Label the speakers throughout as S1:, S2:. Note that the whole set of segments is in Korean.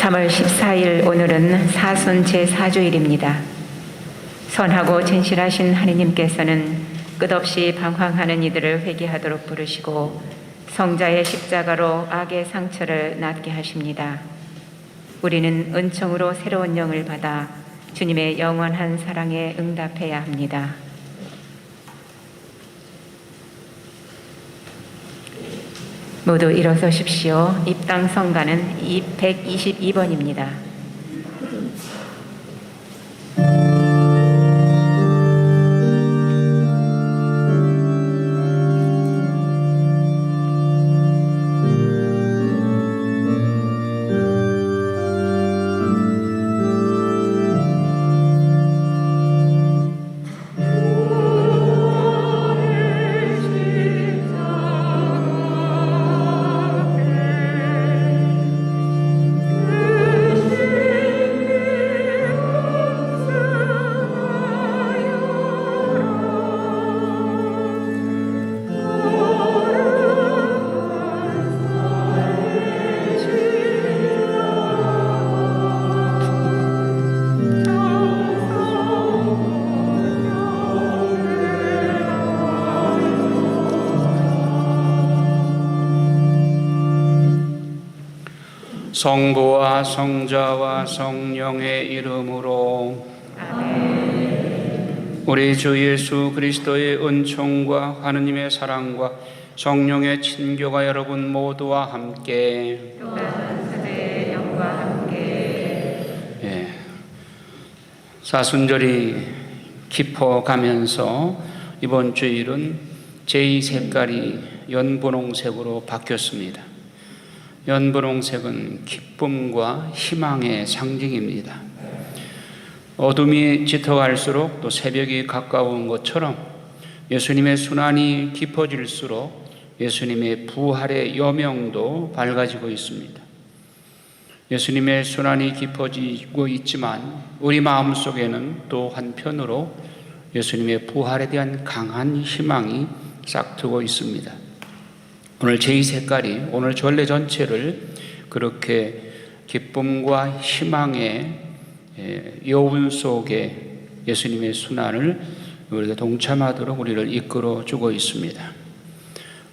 S1: 3월 14일 오늘은 사순 제4주일입니다. 선하고 진실하신 하느님께서는 끝없이 방황하는 이들을 회개하도록 부르시고 성자의 십자가로 악의 상처를 낫게 하십니다. 우리는 은총으로 새로운 영을 받아 주님의 영원한 사랑에 응답해야 합니다. 모두 일어서십시오. 입당 성가는 122번입니다.
S2: 성부와 성자와 성령의 이름으로 아멘. 우리 주 예수 그리스도의 은총과 하느님의 사랑과 성령의 친교가 여러분 모두와 함께
S1: 또한 그대의 영과 함께
S2: 사순절이 깊어가면서 이번 주일은 제2 색깔이 연분홍색으로 바뀌었습니다. 연분홍색은 기쁨과 희망의 상징입니다. 어둠이 짙어갈수록 또 새벽이 가까운 것처럼 예수님의 순환이 깊어질수록 예수님의 부활의 여명도 밝아지고 있습니다. 예수님의 순환이 깊어지고 있지만 우리 마음속에는 또 한편으로 예수님의 부활에 대한 강한 희망이 싹트고 있습니다. 오늘 제2 색깔이 오늘 전례 전체를 그렇게 기쁨과 희망의 여운 속에 예수님의 순환을 우리가 동참하도록 우리를 이끌어 주고 있습니다.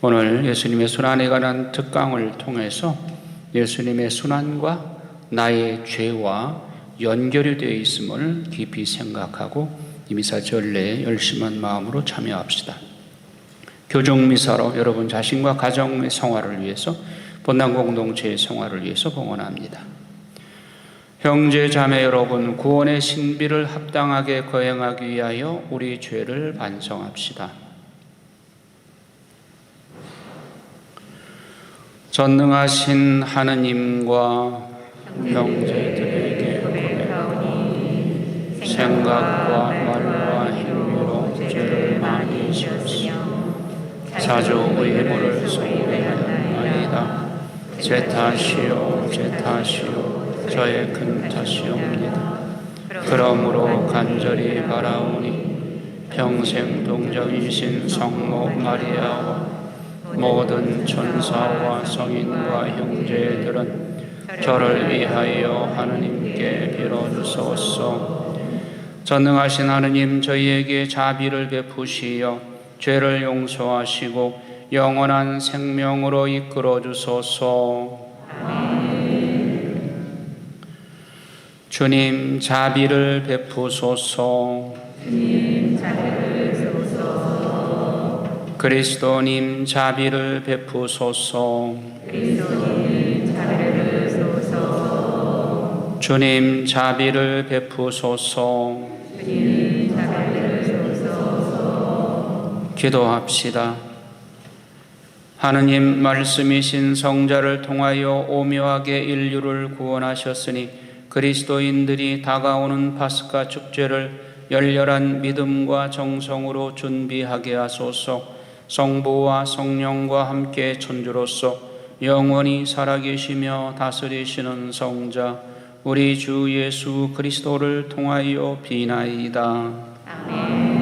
S2: 오늘 예수님의 순환에 관한 특강을 통해서 예수님의 순환과 나의 죄와 연결이 되어 있음을 깊이 생각하고 이 미사 전례에 열심한 마음으로 참여합시다. 교정미사로 여러분 자신과 가정의 성화를 위해서 본당 공동체의 성화를 위해서 봉헌합니다. 형제 자매 여러분, 구원의 신비를 합당하게 거행하기 위하여 우리 죄를 반성합시다. 전능하신 하느님과 형제들에게 고백하오니 생각과 말과 행위로 죄를 많이 지었으며 자주 의무를 소홀히하나이다. 제 탓이요 제 탓이요 저의 큰 탓이옵니다. 그러므로 간절히 바라오니 평생 동정이신 성모 마리아와 모든 천사와 성인과 형제들은 저를 위하여 하느님께 빌어주소서. 전능하신 하느님, 저희에게 자비를 베푸시어 죄를 용서하시고 영원한 생명으로 이끌어 주소서. 주님, 자비를 베푸소서.
S1: 주님 자비를 베푸소서.
S2: 그리스도님, 자비를 베푸소서.
S1: 그리스도님 자비를 베푸소서.
S2: 주님, 자비를 베푸소서.
S1: 주님 자비를
S2: 기도합시다. 하느님 말씀이신 성자를 통하여 오묘하게 인류를 구원하셨으니 그리스도인들이 다가오는 파스카 축제를 열렬한 믿음과 정성으로 준비하게 하소서. 성부와 성령과 함께 천주로서 영원히 살아계시며 다스리시는 성자 우리 주 예수 그리스도를 통하여 비나이다.
S1: 아멘.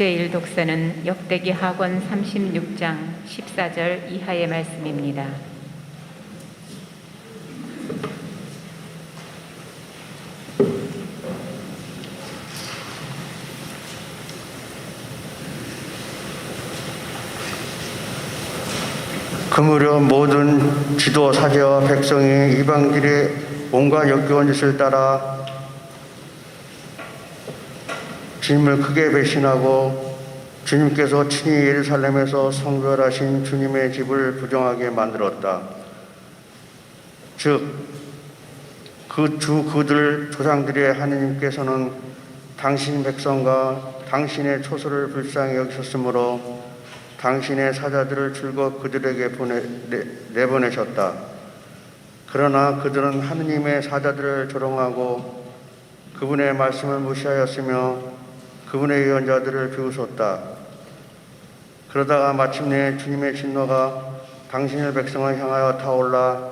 S1: 제1독서는 역대기 하권 36장 14절 이하의 말씀입니다.
S3: 그 무렵 모든 지도 사제와 백성이 이방들의 온갖 역겨운 짓을 따라 주님을 크게 배신하고 주님께서 친히 예루살렘에서 성별하신 주님의 집을 부정하게 만들었다. 즉 그들 조상들의 하느님께서는 당신 백성과 당신의 초소를 불쌍히 여기셨으므로 당신의 사자들을 줄곧 그들에게 내보내셨다. 그러나 그들은 하느님의 사자들을 조롱하고 그분의 말씀을 무시하였으며 그분의 예언자들을 비웃었다. 그러다가 마침내 주님의 진노가 당신의 백성을 향하여 타올라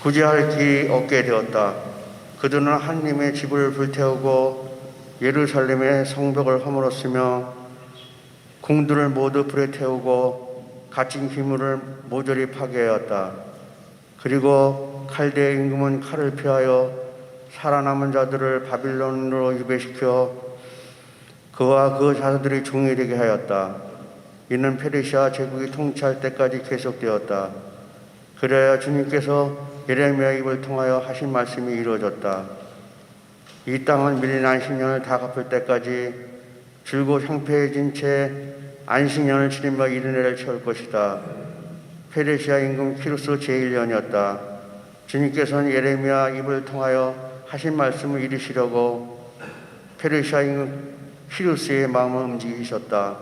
S3: 구제할 길이 없게 되었다. 그들은 하느님의 집을 불태우고 예루살렘의 성벽을 허물었으며 궁들을 모두 불에 태우고 갇힌 기물을 모조리 파괴하였다. 그리고 칼대의 임금은 칼을 피하여 살아남은 자들을 바빌론으로 유배시켜 그와 그 자들이 종이 되게 하였다. 이는 페르시아 제국이 통치할 때까지 계속되었다. 그래야 주님께서 예레미야 입을 통하여 하신 말씀이 이루어졌다. 이 땅은 밀린 안식년을 다 갚을 때까지 줄곧 황폐해진 채 안식년을 지내며 이르네를 채울 것이다. 페르시아 임금 키루스 제1년이었다. 주님께서는 예레미야 입을 통하여 하신 말씀을 이루시려고 페르시아 임금 키루스의 마음을 움직이셨다.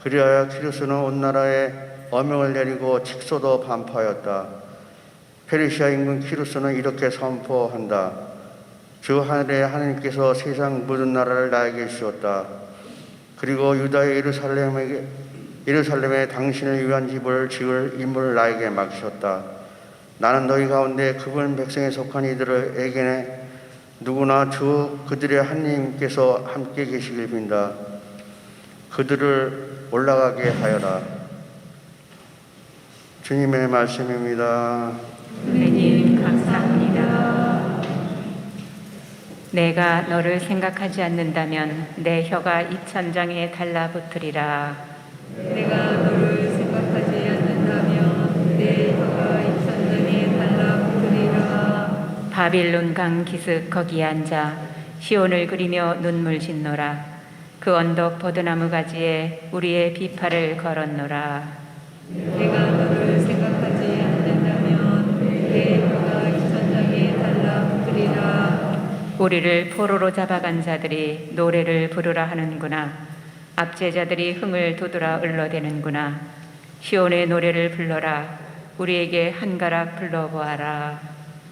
S3: 그리하여 키루스는 온 나라에 어명을 내리고 칙소도 반포하였다. 페르시아 임금 키루스는 이렇게 선포한다. 주 하늘의 하나님께서 세상 모든 나라를 나에게 주셨다. 그리고 유다의 예루살렘에 당신을 위한 집을 지을 인물을 나에게 맡기셨다. 나는 너희 가운데 그분 백성에 속한 이들에게 누구나 주 그들의 하나님께서 함께 계시길 빈다. 그들을 올라가게 하여라. 주님의 말씀입니다.
S1: 주님 감사합니다. 내가 너를 생각하지 않는다면 내 혀가 입천장에 달라붙으리라.
S4: 내가 너를 생각하지 않는다면 내 혀가 입천장에 달라붙으리라.
S1: 바빌론 강 기슭 거기에 앉아 시온을 그리며 눈물 짓노라. 그 언덕 버드나무 가지에 우리의 비파를 걸었노라.
S4: 내가 너를 생각하지 않는다면 내 혀가 입천장에 달라붙으리라.
S1: 우리를 포로로 잡아간 자들이 노래를 부르라 하는구나. 압제자들이 흥을 돋우라 을러대는구나. 시온의 노래를 불러라. 우리에게 한가락 불러보아라.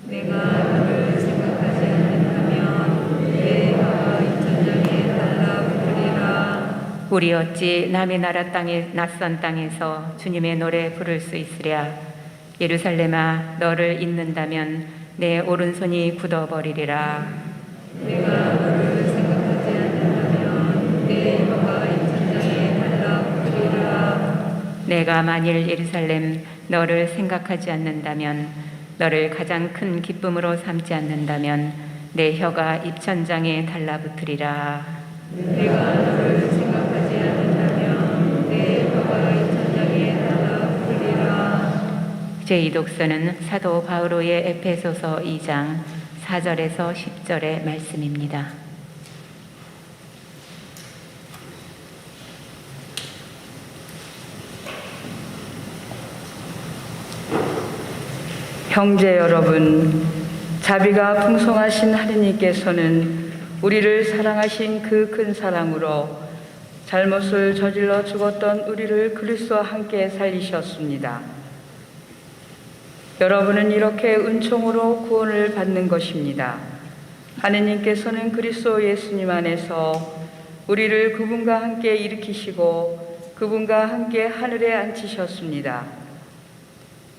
S4: 내가 너를 생각하지 않는다면 내 혀가 입천장에 달라붙으리라.
S1: 우리 어찌 남의 나라 땅에 낯선 땅에서 주님의 노래 부를 수 있으랴. 예루살렘아 너를 잊는다면 내 오른손이 굳어버리리라.
S4: 내가 너를 생각하지 않는다면 내 혀가 입천장에 달라붙으리라.
S1: 내가 만일 예루살렘 너를 생각하지 않는다면 너를 가장 큰 기쁨으로 삼지 않는다면 내 혀가 입천장에 달라붙으리라.
S4: 내가 너를 생각하지 않는다면 내 혀가 입천장에 달라붙으리라.
S1: 제2독서는 사도 바오로의 에페소서 2장 4절에서 10절의 말씀입니다.
S5: 형제 여러분, 자비가 풍성하신 하느님께서는 우리를 사랑하신 그 큰 사랑으로 잘못을 저질러 죽었던 우리를 그리스도와 함께 살리셨습니다. 여러분은 이렇게 은총으로 구원을 받는 것입니다. 하느님께서는 그리스도 예수님 안에서 우리를 그분과 함께 일으키시고 그분과 함께 하늘에 앉히셨습니다.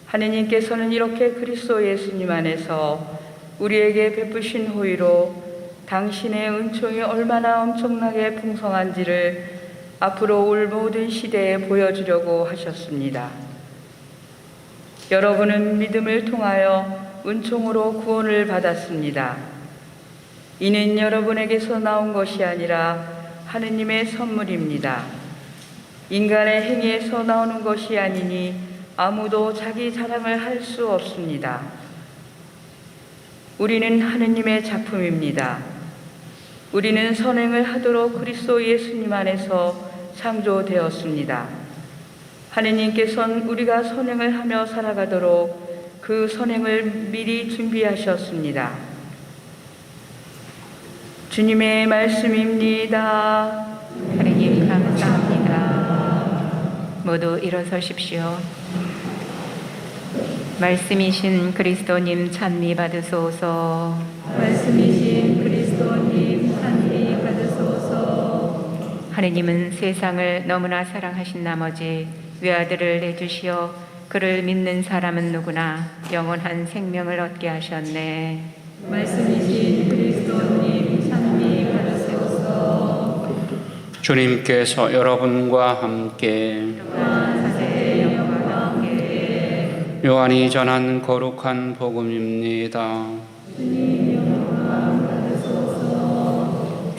S5: 하느님께서는 이렇게 그리스도 예수님 안에서 우리에게 베푸신 호의로 당신의 은총이 얼마나 엄청나게 풍성한지를 앞으로 올 모든 시대에 보여주려고 하셨습니다. 여러분은 믿음을 통하여 은총으로 구원을 받았습니다. 이는 여러분에게서 나온 것이 아니라 하느님의 선물입니다. 인간의 행위에서 나오는 것이 아니니 아무도 자기 자랑을 할 수 없습니다. 우리는 하느님의 작품입니다. 우리는 선행을 하도록 그리스도 예수님 안에서 창조되었습니다. 하느님께서는 우리가 선행을 하며 살아가도록 그 선행을 미리 준비하셨습니다. 주님의 말씀입니다.
S1: 하느님 감사합니다. 모두 일어서십시오. 말씀이신 그리스도님 찬미 받으소서.
S4: 말씀이신 그리스도님 찬미 받으소서.
S1: 하느님은 세상을 너무나 사랑하신 나머지 외아들을 내주시어 그를 믿는 사람은 누구나 영원한 생명을 얻게 하셨네.
S4: 말씀이신 그리스도님 찬미 받으소서.
S2: 주님께서 여러분과 함께
S1: 사세의 영광과 함께
S2: 요한이 전한 거룩한 복음입니다.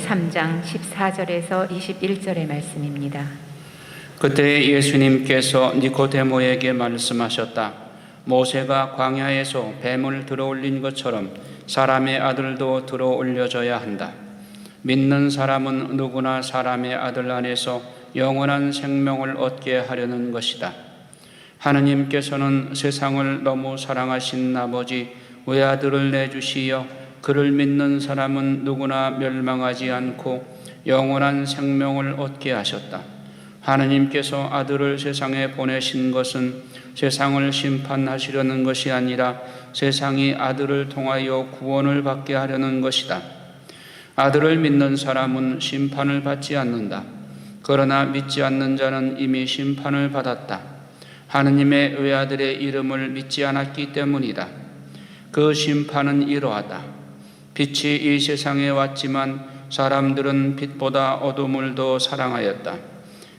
S1: 3장 14절에서 21절의 말씀입니다.
S2: 그때 예수님께서 니고데모에게 말씀하셨다. 모세가 광야에서 뱀을 들어올린 것처럼 사람의 아들도 들어올려져야 한다. 믿는 사람은 누구나 사람의 아들 안에서 영원한 생명을 얻게 하려는 것이다. 하느님께서는 세상을 너무 사랑하신 나머지 외아들을 내주시어 그를 믿는 사람은 누구나 멸망하지 않고 영원한 생명을 얻게 하셨다. 하느님께서 아들을 세상에 보내신 것은 세상을 심판하시려는 것이 아니라 세상이 아들을 통하여 구원을 받게 하려는 것이다. 아들을 믿는 사람은 심판을 받지 않는다. 그러나 믿지 않는 자는 이미 심판을 받았다. 하느님의 외아들의 이름을 믿지 않았기 때문이다. 그 심판은 이러하다. 빛이 이 세상에 왔지만 사람들은 빛보다 어둠을 더 사랑하였다.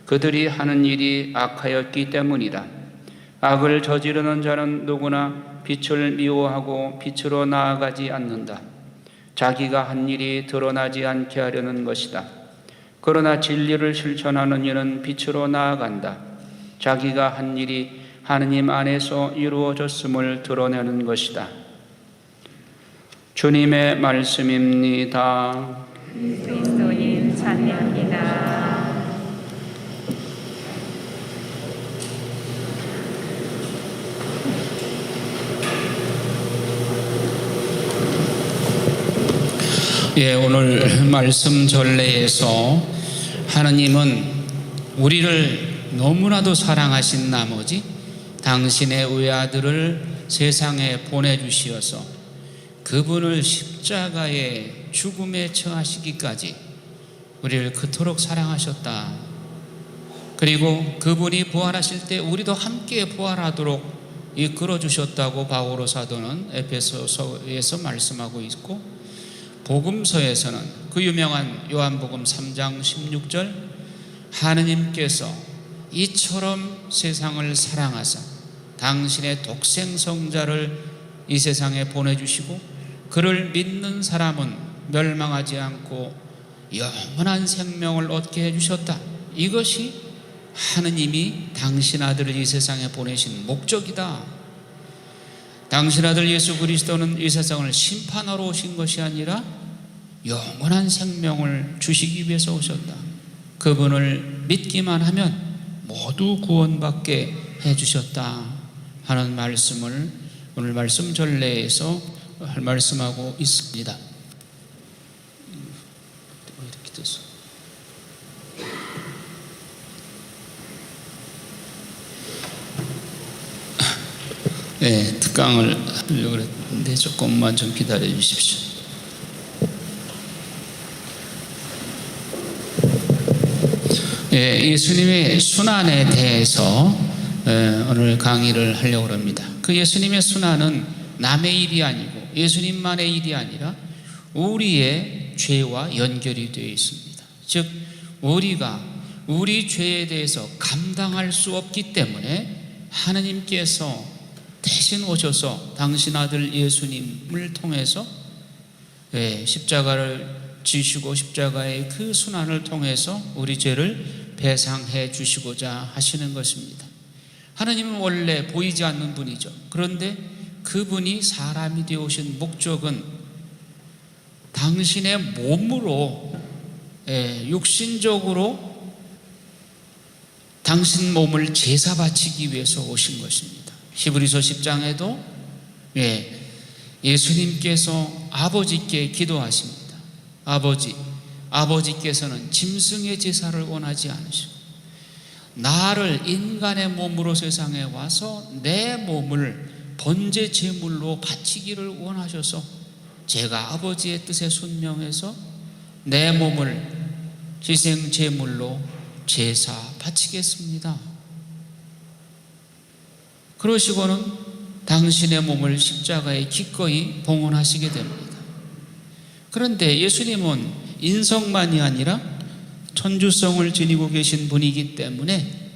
S2: 그들이 하는 일이 악하였기 때문이다. 악을 저지르는 자는 누구나 빛을 미워하고 빛으로 나아가지 않는다. 자기가 한 일이 드러나지 않게 하려는 것이다. 그러나 진리를 실천하는 이는 빛으로 나아간다. 자기가 한 일이 하느님 안에서 이루어졌음을 드러내는 것이다. 주님의 말씀입니다.
S1: 그리스도님 찬미합니다.
S2: 예, 오늘 말씀 전례에서 하느님은 우리를 너무나도 사랑하신 나머지 당신의 외아들을 세상에 보내주시어서 그분을 십자가의 죽음에 처하시기까지 우리를 그토록 사랑하셨다. 그리고 그분이 부활하실 때 우리도 함께 부활하도록 이끌어 주셨다고 바오로 사도는 에베소서에서 말씀하고 있고, 복음서에서는 그 유명한 요한복음 3장 16절, 하느님께서 이처럼 세상을 사랑하사 당신의 독생성자를 이 세상에 보내주시고 그를 믿는 사람은 멸망하지 않고 영원한 생명을 얻게 해주셨다. 이것이 하느님이 당신 아들을 이 세상에 보내신 목적이다. 당신 아들 예수 그리스도는 이 세상을 심판하러 오신 것이 아니라 영원한 생명을 주시기 위해서 오셨다. 그분을 믿기만 하면 모두 구원받게 해주셨다 하는 말씀을 오늘 말씀 전례에서 말씀하고 있습니다. 이렇게 돼서 네, 특강을 하려고 그랬는데 조금만 좀 기다려 주십시오. 예, 예수님의 순환에 대해서 오늘 강의를 하려고 합니다. 그 예수님의 순환은 남의 일이 아니고 예수님만의 일이 아니라 우리의 죄와 연결이 되어 있습니다. 즉 우리가 우리 죄에 대해서 감당할 수 없기 때문에 하느님께서 대신 오셔서 당신 아들 예수님을 통해서 십자가를 지시고 십자가의 그 순환을 통해서 우리 죄를 배상해 주시고자 하시는 것입니다. 하나님은 원래 보이지 않는 분이죠. 그런데 그분이 사람이 되어 오신 목적은 당신의 몸으로, 육신적으로 당신 몸을 제사 바치기 위해서 오신 것입니다. 히브리서 10장에도 예수님께서 아버지께 기도하십니다. 아버지께서는 짐승의 제사를 원하지 않으시고 나를 인간의 몸으로 세상에 와서 내 몸을 번제 제물로 바치기를 원하셔서 제가 아버지의 뜻에 순명해서 내 몸을 희생 제물로 제사 바치겠습니다. 그러시고는 당신의 몸을 십자가에 기꺼이 봉헌하시게 됩니다. 그런데 예수님은 인성만이 아니라 천주성을 지니고 계신 분이기 때문에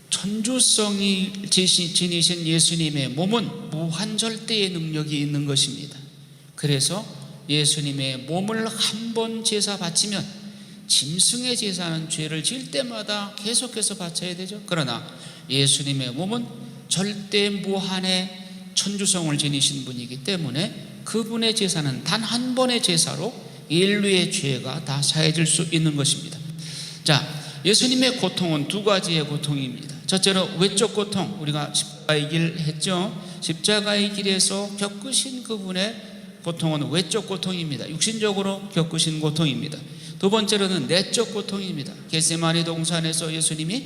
S2: 천주성이 지니신 예수님의 몸은 무한절대의 능력이 있는 것입니다. 그래서 예수님의 몸을 한 번 제사 바치면 짐승의 제사는 죄를 지을 때마다 계속해서 바쳐야 되죠. 그러나 예수님의 몸은 절대 무한의 천주성을 지니신 분이기 때문에 그분의 제사는 단 한 번의 제사로 인류의 죄가 다 사해질 수 있는 것입니다. 자, 예수님의 고통은 두 가지의 고통입니다. 첫째로 외적 고통, 우리가 십자가의 길 했죠. 십자가의 길에서 겪으신 그분의 고통은 외적 고통입니다. 육신적으로 겪으신 고통입니다. 두 번째로는 내적 고통입니다. 겟세마네 동산에서 예수님이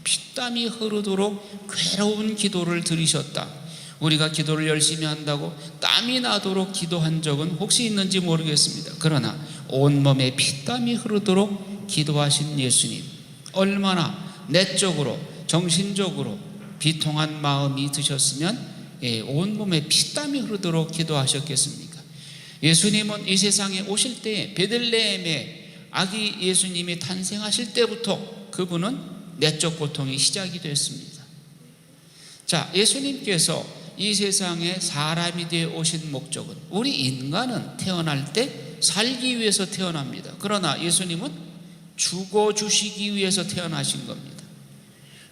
S2: 피땀이 흐르도록 괴로운 기도를 드리셨다. 우리가 기도를 열심히 한다고 땀이 나도록 기도한 적은 혹시 있는지 모르겠습니다. 그러나 온몸에 피땀이 흐르도록 기도하신 예수님, 얼마나 내적으로 정신적으로 비통한 마음이 드셨으면 온몸에 피땀이 흐르도록 기도하셨겠습니까? 예수님은 이 세상에 오실 때에 베들레헴에 아기 예수님이 탄생하실 때부터 그분은 내적 고통이 시작이 됐습니다. 자, 예수님께서 이 세상에 사람이 되어 오신 목적은, 우리 인간은 태어날 때 살기 위해서 태어납니다. 그러나 예수님은 죽어주시기 위해서 태어나신 겁니다.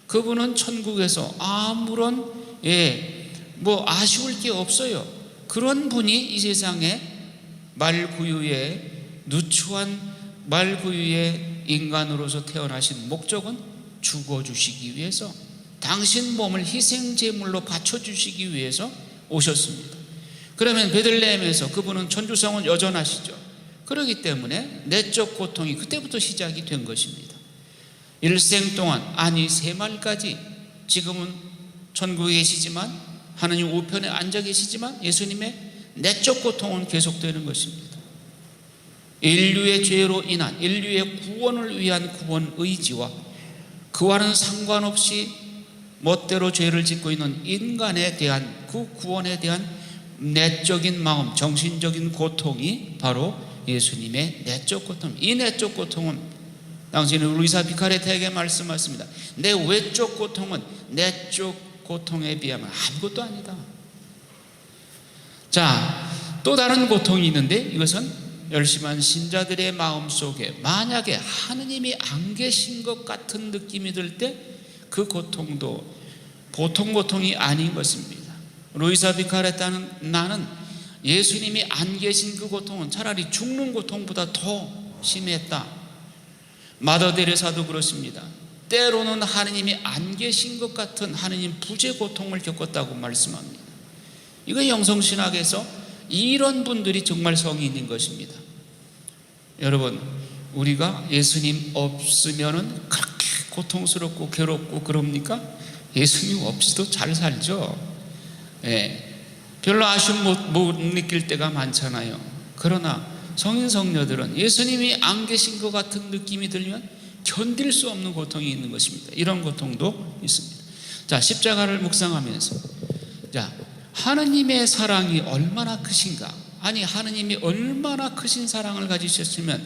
S2: 그분은 천국에서 아무런 아쉬울 게 없어요. 그런 분이 이 세상에 말구유의 누추한 말구유의 인간으로서 태어나신 목적은 죽어주시기 위해서, 당신 몸을 희생제물로 바쳐주시기 위해서 오셨습니다. 그러면 베들레헴에서 그분은 천주성은 여전하시죠. 그렇기 때문에 내적 고통이 그때부터 시작이 된 것입니다. 일생 동안, 아니 세말까지, 지금은 천국에 계시지만, 하느님 우편에 앉아 계시지만 예수님의 내적 고통은 계속되는 것입니다. 인류의 죄로 인한, 인류의 구원을 위한 구원 의지와 그와는 상관없이 멋대로 죄를 짓고 있는 인간에 대한 그 구원에 대한 내적인 마음, 정신적인 고통이 바로 예수님의 내적 고통. 이 내적 고통은 당신은 루이사 비카레트에게 말씀하셨습니다. 내 외적 고통은 내적 고통에 비하면 아무것도 아니다. 자, 또 다른 고통이 있는데, 이것은 열심한 신자들의 마음 속에 만약에 하느님이 안 계신 것 같은 느낌이 들 때 그 고통도 보통 고통이 아닌 것입니다. 루이사 비카레타는, 나는 예수님이 안 계신 그 고통은 차라리 죽는 고통보다 더 심했다. 마더 데레사도 그렇습니다. 때로는 하느님이 안 계신 것 같은 하느님 부재 고통을 겪었다고 말씀합니다. 이거 영성신학에서 이런 분들이 정말 성이 있는 것입니다. 여러분, 우리가 예수님 없으면은 그렇게 고통스럽고 괴롭고 그럽니까? 예수님 없이도 잘 살죠. 별로 아쉬움 못 느낄 때가 많잖아요. 그러나 성인 성녀들은 예수님이 안 계신 것 같은 느낌이 들면 견딜 수 없는 고통이 있는 것입니다. 이런 고통도 있습니다. 자, 십자가를 묵상하면서, 자, 하느님의 사랑이 얼마나 크신가, 아니 하느님이 얼마나 크신 사랑을 가지셨으면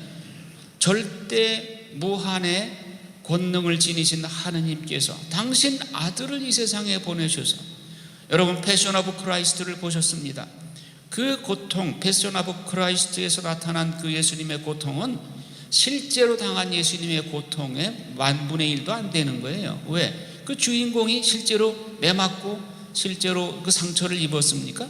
S2: 절대 무한의 권능을 지니신 하느님께서 당신 아들을 이 세상에 보내셔서, 여러분 패션 오브 크라이스트를 보셨습니다. 그 고통, 패션 오브 크라이스트에서 나타난 그 예수님의 고통은 실제로 당한 예수님의 고통의 10,000분의 1도 안 되는 거예요. 왜? 그 주인공이 실제로 매 맞고 실제로 그 상처를 입었습니까?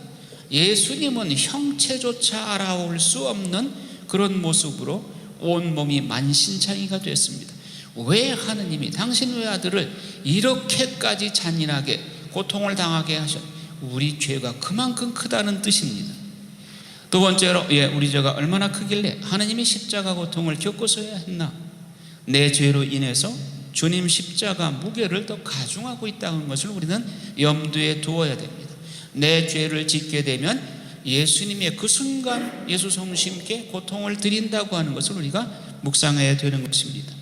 S2: 예수님은 형체조차 알아올 수 없는 그런 모습으로 온몸이 만신창이가 됐습니다. 왜 하느님이 당신 외아들을 이렇게까지 잔인하게 고통을 당하게 하셨나요? 우리 죄가 그만큼 크다는 뜻입니다. 두 번째로, 우리 죄가 얼마나 크길래 하느님이 십자가 고통을 겪어서야 했나? 내 죄로 인해서 주님 십자가 무게를 더 가중하고 있다는 것을 우리는 염두에 두어야 됩니다. 내 죄를 짓게 되면 예수님의 그 순간 예수 성심께 고통을 드린다고 하는 것을 우리가 묵상해야 되는 것입니다.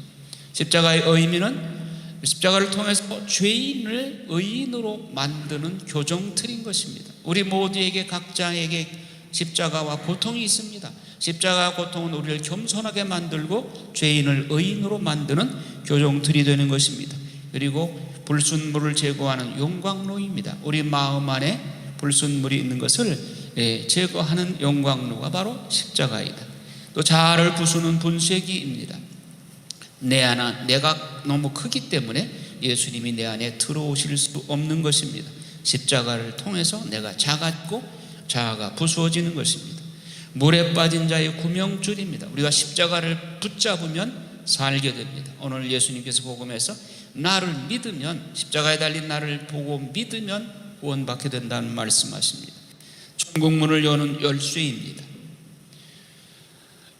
S2: 십자가의 의미는 십자가를 통해서 죄인을 의인으로 만드는 교정틀인 것입니다. 우리 모두에게 각자에게 십자가와 고통이 있습니다. 십자가 고통은 우리를 겸손하게 만들고 죄인을 의인으로 만드는 교정틀이 되는 것입니다. 그리고 불순물을 제거하는 용광로입니다. 우리 마음 안에 불순물이 있는 것을 제거하는 용광로가 바로 십자가이다. 또 자아를 부수는 분쇄기입니다. 내가 너무 크기 때문에 예수님이 내 안에 들어오실 수 없는 것입니다. 십자가를 통해서 내가 작았고 자아가 부수어지는 것입니다. 물에 빠진 자의 구명줄입니다. 우리가 십자가를 붙잡으면 살게 됩니다. 오늘 예수님께서 복음에서 나를 믿으면, 십자가에 달린 나를 보고 믿으면 구원받게 된다는 말씀하십니다. 천국문을 여는 열쇠입니다.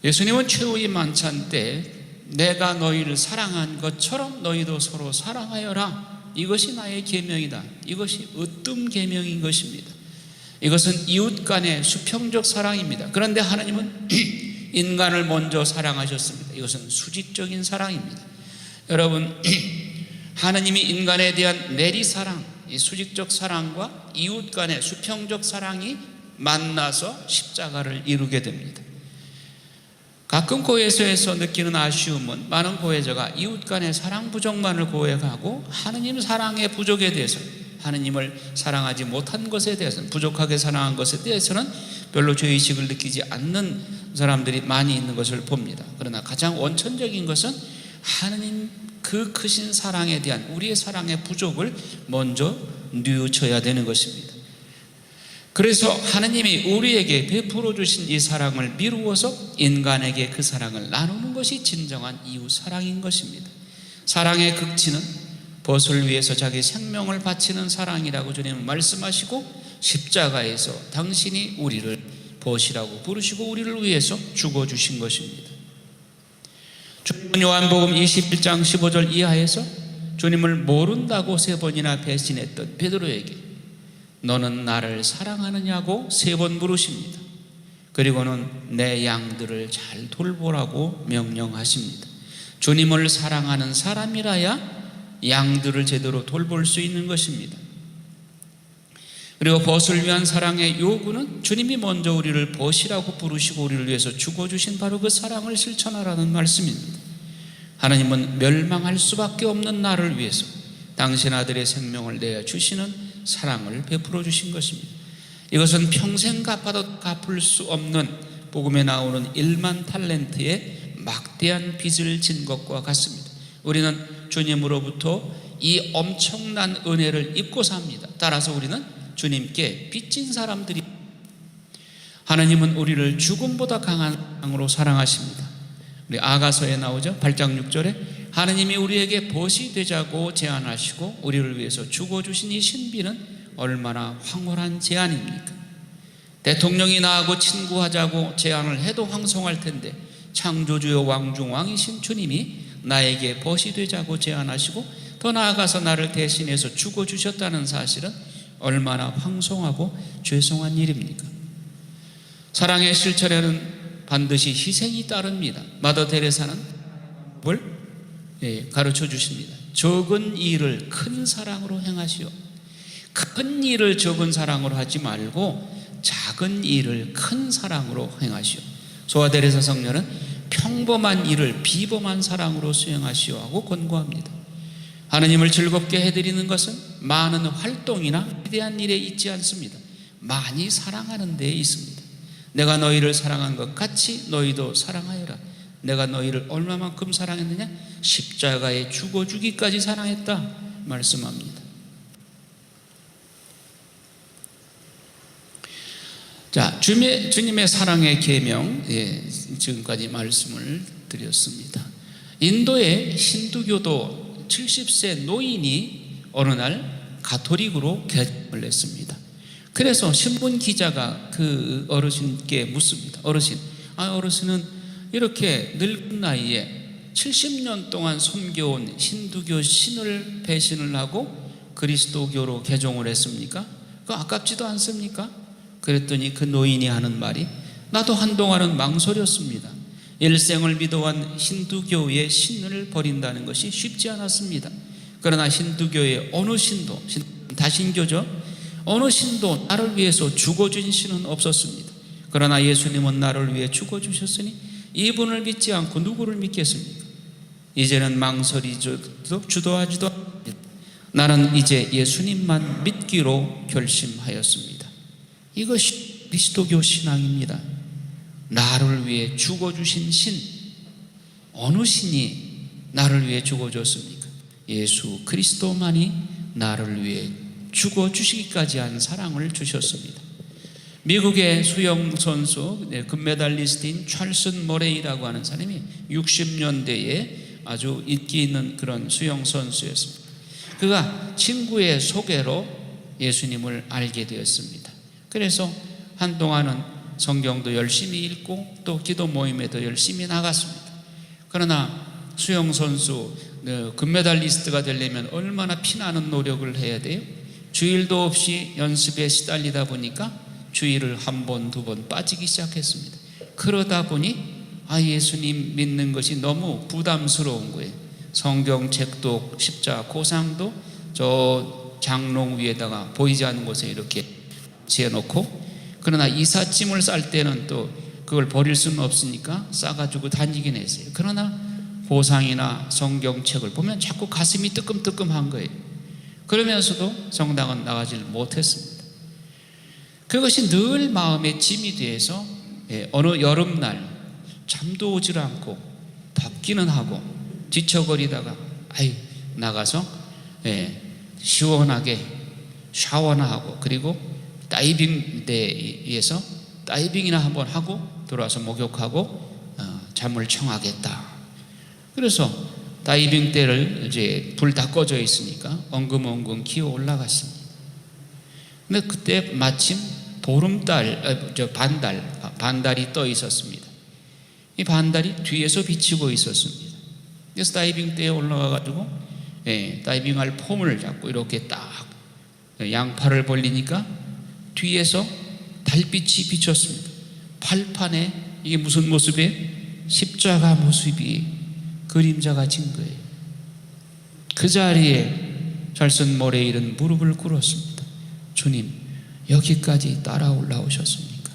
S2: 예수님은 최후의 만찬 때 내가 너희를 사랑한 것처럼 너희도 서로 사랑하여라. 이것이 나의 계명이다. 이것이 으뜸 계명인 것입니다. 이것은 이웃 간의 수평적 사랑입니다. 그런데 하나님은 인간을 먼저 사랑하셨습니다. 이것은 수직적인 사랑입니다. 여러분, 하나님이 인간에 대한 내리사랑, 이 수직적 사랑과 이웃 간의 수평적 사랑이 만나서 십자가를 이루게 됩니다. 가끔 고해서에서 느끼는 아쉬움은 많은 고해자가 이웃 간의 사랑 부족만을 고해하고 하느님 사랑의 부족에 대해서, 하느님을 사랑하지 못한 것에 대해서는, 부족하게 사랑한 것에 대해서는 별로 죄의식을 느끼지 않는 사람들이 많이 있는 것을 봅니다. 그러나 가장 원천적인 것은 하느님 그 크신 사랑에 대한 우리의 사랑의 부족을 먼저 뉘우쳐야 되는 것입니다. 그래서 하느님이 우리에게 베풀어 주신 이 사랑을 미루어서 인간에게 그 사랑을 나누는 것이 진정한 이웃 사랑인 것입니다. 사랑의 극치는 벗을 위해서 자기 생명을 바치는 사랑이라고 주님은 말씀하시고, 십자가에서 당신이 우리를 벗이라고 부르시고 우리를 위해서 죽어주신 것입니다. 주님은 요한복음 21장 15절 이하에서 주님을 모른다고 3번이나 배신했던 베드로에게 너는 나를 사랑하느냐고 3번 물으십니다. 그리고는 내 양들을 잘 돌보라고 명령하십니다. 주님을 사랑하는 사람이라야 양들을 제대로 돌볼 수 있는 것입니다. 그리고 벗을 위한 사랑의 요구는 주님이 먼저 우리를 벗이라고 부르시고 우리를 위해서 죽어주신 바로 그 사랑을 실천하라는 말씀입니다. 하나님은 멸망할 수밖에 없는 나를 위해서 당신 아들의 생명을 내어주시는 사랑을 베풀어 주신 것입니다. 이것은 평생 갚아도 갚을 수 없는 복음에 나오는 1만 탈렌트의 막대한 빚을 진 것과 같습니다. 우리는 주님으로부터 이 엄청난 은혜를 입고 삽니다. 따라서 우리는 주님께 빚진 사람들이, 하나님은 우리를 죽음보다 강한 사랑으로 사랑하십니다. 우리 아가서에 나오죠. 8장 6절에 하나님이 우리에게 벗이 되자고 제안하시고 우리를 위해서 죽어주신 이 신비는 얼마나 황홀한 제안입니까? 대통령이 나하고 친구하자고 제안을 해도 황송할 텐데 창조주여 왕중왕이신 주님이 나에게 벗이 되자고 제안하시고 더 나아가서 나를 대신해서 죽어주셨다는 사실은 얼마나 황송하고 죄송한 일입니까? 사랑의 실천에는 반드시 희생이 따릅니다. 마더 테레사는 뭘 가르쳐 주십니다. 적은 일을 큰 사랑으로 행하시오. 큰 일을 적은 사랑으로 하지 말고 작은 일을 큰 사랑으로 행하시오. 소아 테레사 성녀는 평범한 일을 비범한 사랑으로 수행하시오 하고 권고합니다. 하나님을 즐겁게 해드리는 것은 많은 활동이나 위대한 일에 있지 않습니다. 많이 사랑하는 데에 있습니다. 내가 너희를 사랑한 것 같이 너희도 사랑하여라. 내가 너희를 얼마만큼 사랑했느냐? 십자가에 죽어주기까지 사랑했다 말씀합니다. 자, 주님의 사랑의 계명, 지금까지 말씀을 드렸습니다. 인도의 힌두교도 70세 노인이 어느 날 가톨릭으로 개종을 했습니다. 그래서 신문 기자가 그 어르신께 묻습니다. 어르신은 이렇게 늙은 나이에 70년 동안 섬겨온 힌두교 신을 배신을 하고 그리스도교로 개종을 했습니까? 그거 아깝지도 않습니까? 그랬더니 그 노인이 하는 말이, 나도 한동안은 망설였습니다. 일생을 믿어온 힌두교의 신을 버린다는 것이 쉽지 않았습니다. 그러나 힌두교의 어느 신도, 다신교죠, 어느 신도 나를 위해서 죽어준 신은 없었습니다. 그러나 예수님은 나를 위해 죽어주셨으니 이분을 믿지 않고 누구를 믿겠습니까? 이제는 망설이지도 주도하지도 않습니다. 나는 이제 예수님만 믿기로 결심하였습니다. 이것이 그리스도교 신앙입니다. 나를 위해 죽어주신 신, 어느 신이 나를 위해 죽어줬습니까? 예수 그리스도만이 나를 위해 죽어주시기까지 한 사랑을 주셨습니다. 미국의 수영선수 금메달리스트인 찰슨 머레이라고 하는 사람이 60년대에 아주 인기 있는 그런 수영선수였습니다. 그가 친구의 소개로 예수님을 알게 되었습니다. 그래서 한동안은 성경도 열심히 읽고 또 기도 모임에도 열심히 나갔습니다. 그러나 수영선수 금메달리스트가 되려면 얼마나 피나는 노력을 해야 돼요? 주일도 없이 연습에 시달리다 보니까 주일을 한 번, 두 번 빠지기 시작했습니다. 그러다 보니 예수님 믿는 것이 너무 부담스러운 거예요. 성경책도 십자 고상도 저 장롱 위에다가 보이지 않는 곳에 이렇게 지어놓고, 그러나 이삿짐을 쌀 때는 또 그걸 버릴 수는 없으니까 싸가지고 다니긴 했어요. 그러나 보상이나 성경책을 보면 자꾸 가슴이 뜨끔뜨끔한 거예요. 그러면서도 성당은 나가질 못했습니다. 그것이 늘 마음의 짐이 돼서 어느 여름날 잠도 오질 않고 덥기는 하고 지쳐거리다가 나가서 시원하게 샤워나 하고, 그리고 다이빙대에서 다이빙이나 한번 하고 들어와서 목욕하고 잠을 청하겠다. 그래서 다이빙대를 이제 불 다 꺼져 있으니까 엉금엉금 기어 올라갔습니다. 근데 그때 마침 반달이 떠 있었습니다. 이 반달이 뒤에서 비치고 있었습니다. 그래서 다이빙대에 올라가가지고 다이빙할 폼을 잡고 이렇게 딱 양팔을 벌리니까 뒤에서 달빛이 비쳤습니다. 팔판에 이게 무슨 모습이에요? 십자가 모습이 그림자가 진 거예요. 그 자리에 찰슨 머레이는 무릎을 꿇었습니다. 주님, 여기까지 따라 올라오셨습니까?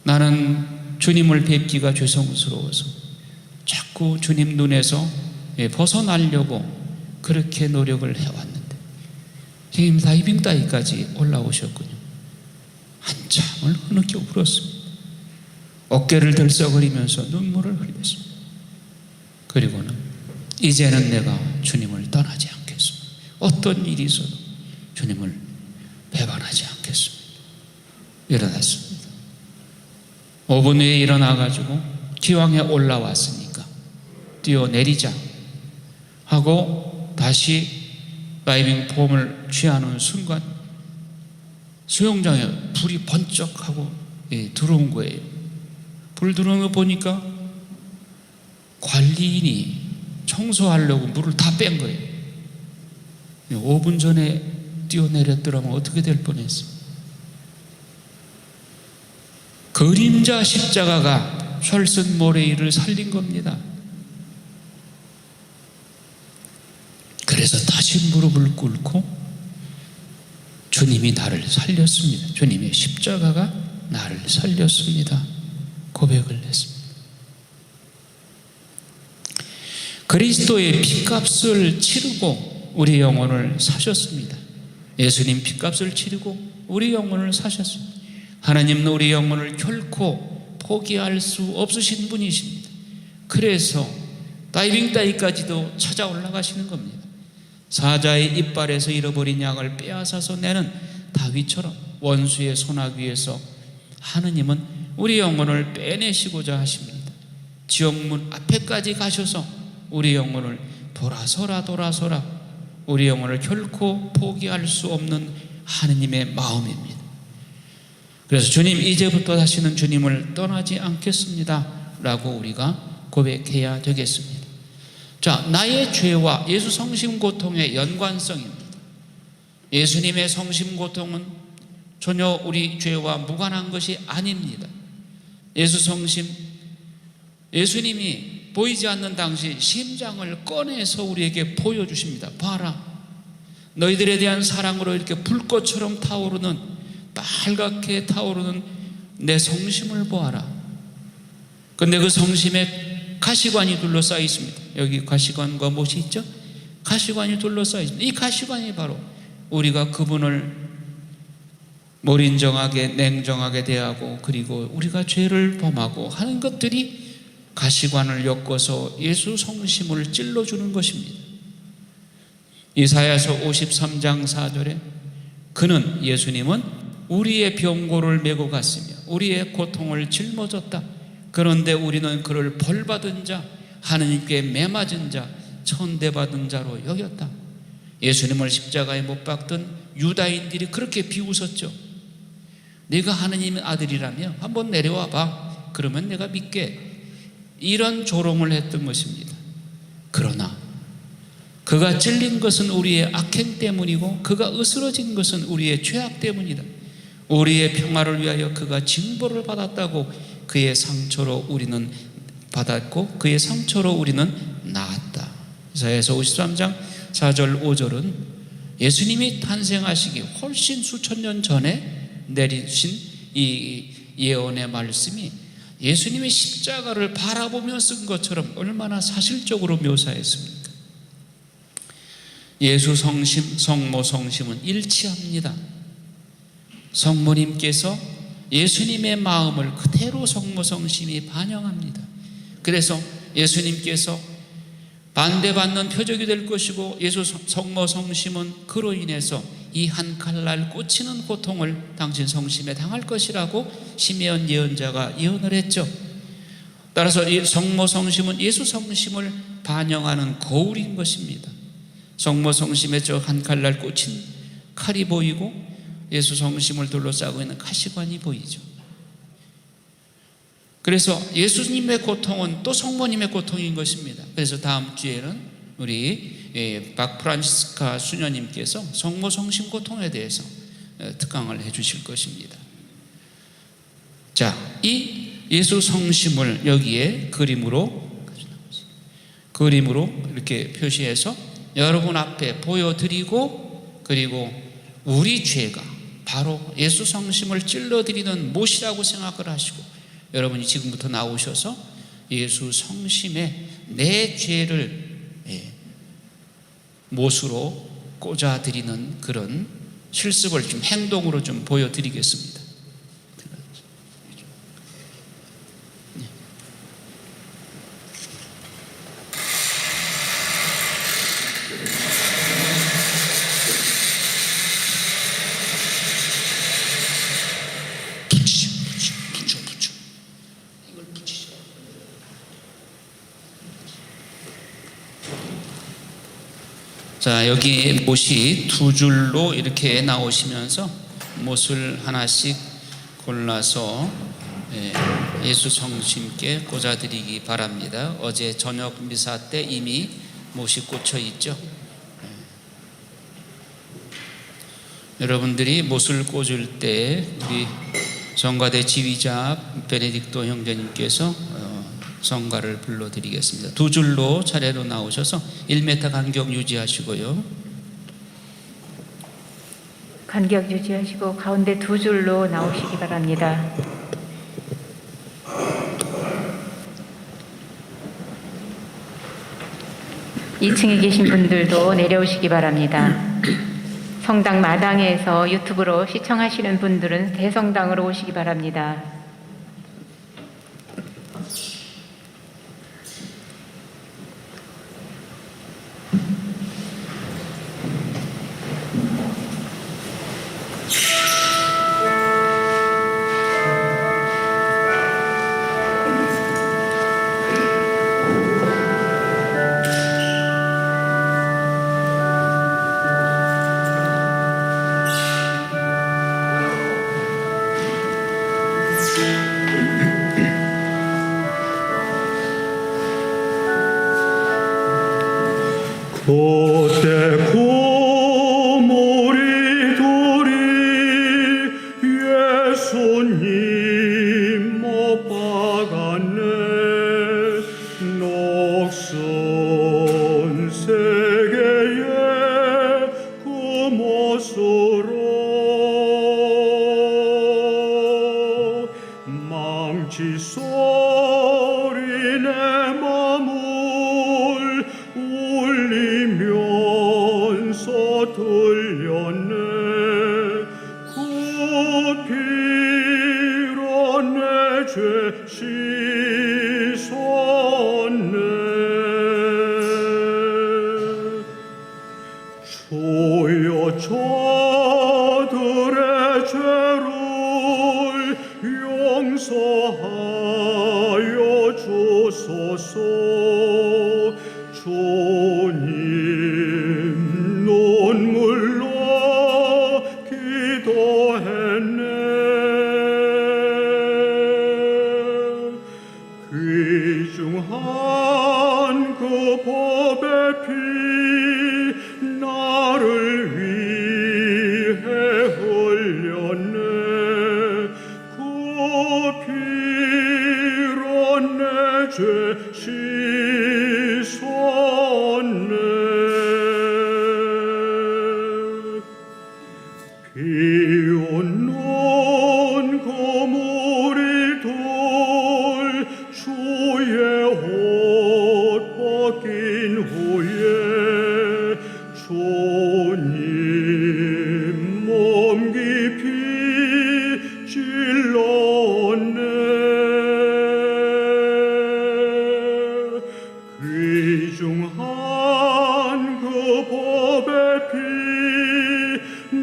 S2: 나는 주님을 뵙기가 죄송스러워서 자꾸 주님 눈에서 벗어나려고 그렇게 노력을 해왔는데 주님 다이빙 따위까지 올라오셨군요. 한참을 흐느껴 울었습니다. 어깨를 들썩거리면서 눈물을 흘렸습니다. 그리고는 이제는 내가 주님을 떠나지 않겠습니다. 어떤 일이 있어도 주님을 배반하지 않겠습니다. 일어났습니다. 5분 후에 일어나가지고 기왕에 올라왔으니까 뛰어내리자 하고 다시 다이빙 폼을 취하는 순간 수영장에 불이 번쩍하고 들어온 거예요. 불 들어온 거 보니까 관리인이 청소하려고 물을 다 뺀 거예요. 5분 전에 뛰어내렸더라면 어떻게 될 뻔했어요. 그림자 십자가가 찰슨 머레이를 살린 겁니다. 그래서 다시 무릎을 꿇고 주님이 나를 살렸습니다. 주님의 십자가가 나를 살렸습니다. 고백을 했습니다. 그리스도의 핏값을 치르고 우리 영혼을 사셨습니다. 예수님 핏값을 치르고 우리 영혼을 사셨습니다. 하나님은 우리 영혼을 결코 포기할 수 없으신 분이십니다. 그래서 다이빙 따위까지도 찾아 올라가시는 겁니다. 사자의 이빨에서 잃어버린 양을 빼앗아서 내는 다윗처럼 원수의 손아귀에서 하느님은 우리 영혼을 빼내시고자 하십니다. 지옥문 앞에까지 가셔서 우리 영혼을 돌아서라 우리 영혼을 결코 포기할 수 없는 하느님의 마음입니다. 그래서 주님, 이제부터 다시는 주님을 떠나지 않겠습니다 라고 우리가 고백해야 되겠습니다. 자, 나의 죄와 예수 성심 고통의 연관성입니다. 예수님의 성심 고통은 전혀 우리 죄와 무관한 것이 아닙니다. 예수 성심, 예수님이 보이지 않는 당시 심장을 꺼내서 우리에게 보여주십니다. 봐라, 너희들에 대한 사랑으로 이렇게 불꽃처럼 타오르는, 빨갛게 타오르는 내 성심을 보아라. 근데 그 성심에 가시관이 둘러싸여 있습니다. 여기 가시관과 못이 있죠? 가시관이 둘러싸여 있습니다. 이 가시관이 바로 우리가 그분을 몰인정하게, 냉정하게 대하고, 그리고 우리가 죄를 범하고 하는 것들이 가시관을 엮어서 예수 성심을 찔러주는 것입니다. 이사야서 53장 4절에 그는, 예수님은 우리의 병고를 메고 갔으며 우리의 고통을 짊어졌다. 그런데 우리는 그를 벌받은 자, 하느님께 매맞은 자, 천대받은 자로 여겼다. 예수님을 십자가에 못 박던 유다인들이 그렇게 비웃었죠. 네가 하느님의 아들이라며 한번 내려와 봐, 그러면 내가 믿게, 이런 조롱을 했던 것입니다. 그러나 그가 찔린 것은 우리의 악행 때문이고 그가 으스러진 것은 우리의 죄악 때문이다. 우리의 평화를 위하여 그가 징벌을 받았다고 그의 상처로 우리는 받았고 그의 상처로 우리는 나았다. 이사야서 53장 4절 5절은 예수님이 탄생하시기 훨씬 수천 년 전에 내리신 이 예언의 말씀이 예수님의 십자가를 바라보며 쓴 것처럼 얼마나 사실적으로 묘사했습니까? 예수 성심, 성모 성심은 일치합니다. 성모님께서 예수님의 마음을 그대로 성모 성심이 반영합니다. 그래서 예수님께서 반대받는 표적이 될 것이고 예수 성모 성심은 그로 인해서 이 한 칼날 꽂히는 고통을 당신 성심에 당할 것이라고 시메온 예언자가 예언을 했죠. 따라서 성모 성심은 예수 성심을 반영하는 거울인 것입니다. 성모 성심에 저 한 칼날 꽂힌 칼이 보이고 예수 성심을 둘러싸고 있는 가시관이 보이죠. 그래서 예수님의 고통은 또 성모님의 고통인 것입니다. 그래서 다음 주에는 우리 박프란시스카 수녀님께서 성모 성심 고통에 대해서 특강을 해 주실 것입니다. 자, 이 예수 성심을 여기에 그림으로 이렇게 표시해서 여러분 앞에 보여드리고, 그리고 우리 죄가 바로 예수 성심을 찔러드리는 못이라고 생각을 하시고 여러분이 지금부터 나오셔서 예수 성심에 내 죄를 못으로 꽂아드리는 그런 실습을 좀 행동으로 좀 보여드리겠습니다. 자, 여기 못이 두 줄로 이렇게 나오시면서 못을 하나씩 골라서 예수 성심께 꽂아드리기 바랍니다. 어제 저녁 미사 때 이미 못이 꽂혀 있죠. 여러분들이 못을 꽂을 때 우리 성가대 지휘자 베네딕토 형제님께서 성가를 불러드리겠습니다. 두 줄로 차례로 나오셔서 1m 간격 유지하시고요.
S1: 간격 유지하시고 가운데 두 줄로 나오시기 바랍니다. 2층에 계신 분들도 내려오시기 바랍니다. 성당 마당에서 유튜브로 시청하시는 분들은 대성당으로 오시기 바랍니다.
S6: 그때 고모리 돌이 예수님 못 박았네. 녹슨 세계의 그 못으로 망치 소리 내 맘을 울리면서 들렸네. 그 피로 내 죄 씻었네. 주여 저들의 죄를 용서하여 주소서. 주님 눈물로 기도했네. 귀중한 그 법의 피 나를 위해 흘렸네. 그 피로 내 죄 씻었네. 비웃는 고무리돌 주의 옷 벗긴 후에 주님 몸 깊이 찔렀네. 귀중한 그 법의 피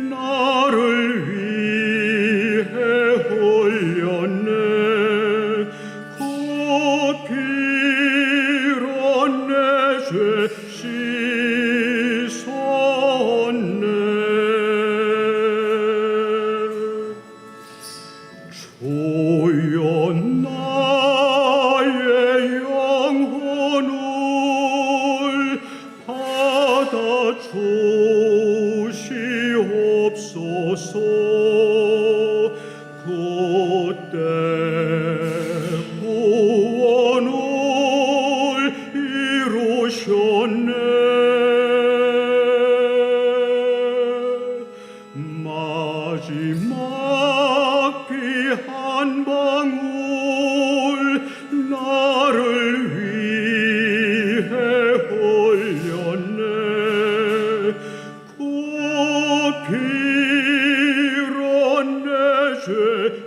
S6: 나를 위해 흘렸네. 그 피로 내 죄 씻었네. 주여 나의 영혼을 받아주시옵소서. 그때 구원을 이루셨네. 마지막 피 한 방울 나를 위해 흘렸네. 그 피로 내 죄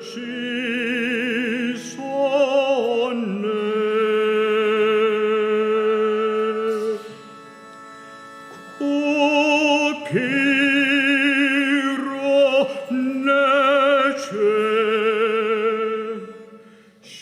S6: 씻었네. 그 피로 내 죄 씻었네.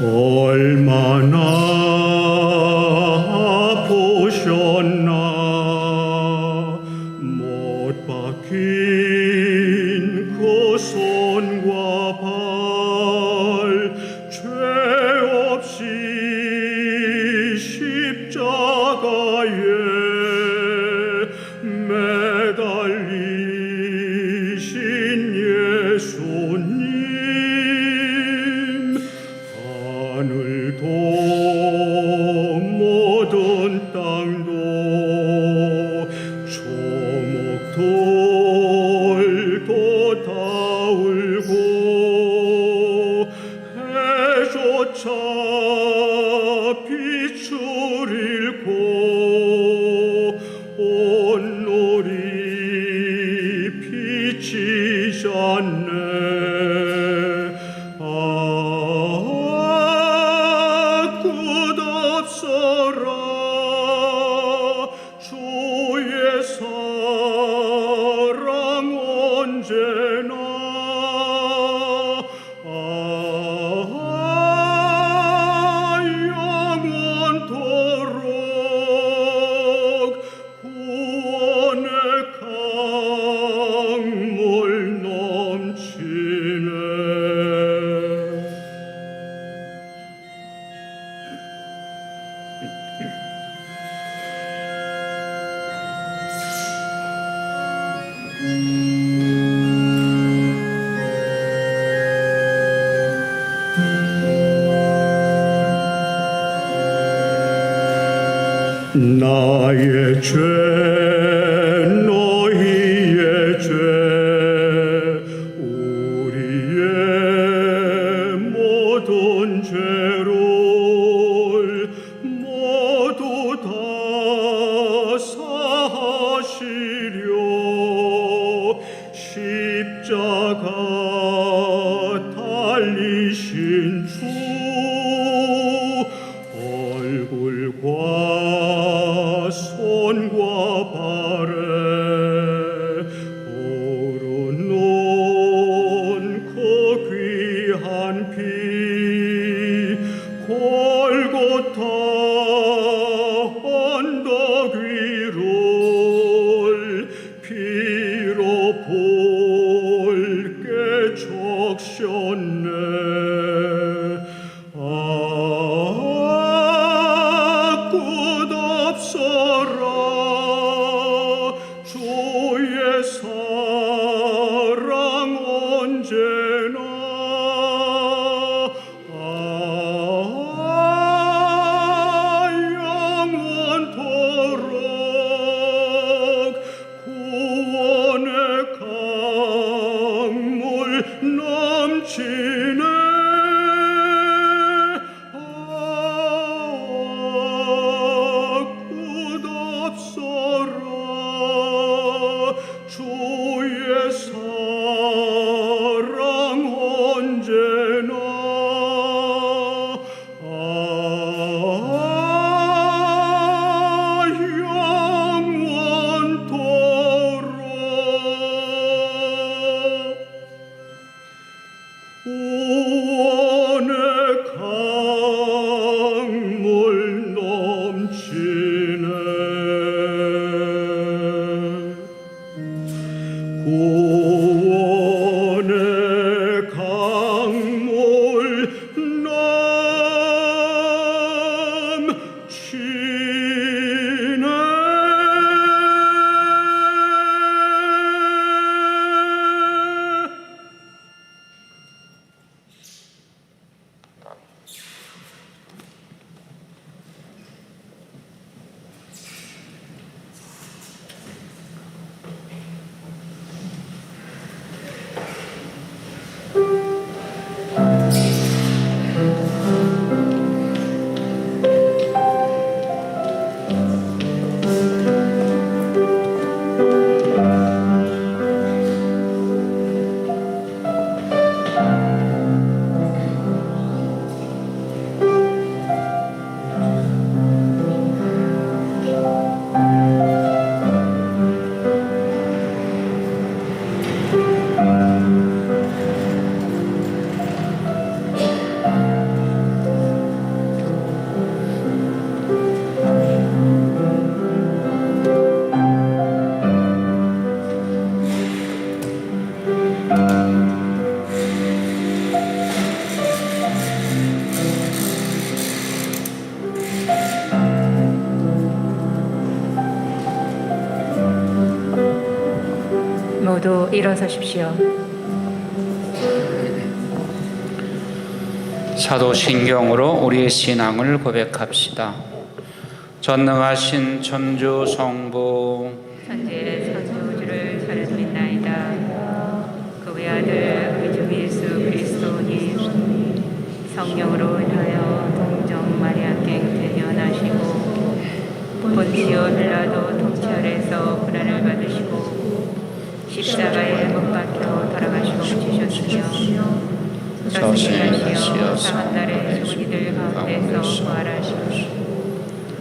S6: 얼마나 아프셨나. 못 박힌 그 손과 발 죄 없이 십자가에 매달리신 예수님. 하늘도 모든 땅도 조목돌도 다 울고 해조차 빛을 잃고 영원토록 구원의 강물 넘치네. 나의 죄 너희의 죄 우리의 모든 죄를 모두 다 사하시려 십자가 달리신 주 얼굴과 손과 발에 오르는 그 귀한 피 골고타 언덕 위를 피로 붉게 적셨네. 끝없어라 주의 사랑 언제나 영원토록 구원의 강물 넘치네. 끝없어라 주의 사랑 언제나 영원토록 구원의 강물 넘치네. 구원의 강물 넘치네.
S1: 모두 일어서십시오.
S2: 사도신경으로 우리의 신앙을 고백합시다. 전능하신 천주 성부
S1: 천지의 창조주를 저는 믿나이다. 그 외아들 우리 주 예수 그리스도님 성령으로 인하여 동정 마리아께 태어나시고 본시오 빌라도 통치아래서 고난을 받으시고 십자가에 못 박혀 돌아가시고 지셨으며 저승하시어 사한날에 죽은 이들 가운데서 부활하시고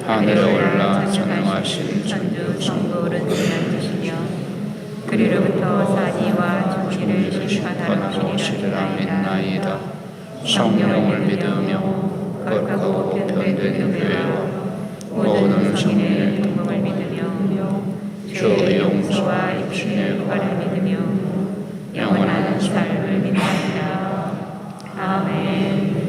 S1: 하늘에 올라 전능하신 천주 성부 오른손에 앉으시며 그리로부터 사지와 죽은 이를 심판하러 오시리라 믿나이다.
S2: 성령을 믿으며 거룩하고 변된 교회와 모든 성인의 공동을 믿으며 주 용서와 육신의 부활을 믿으며 영원한 삶을 믿나이다. 아멘.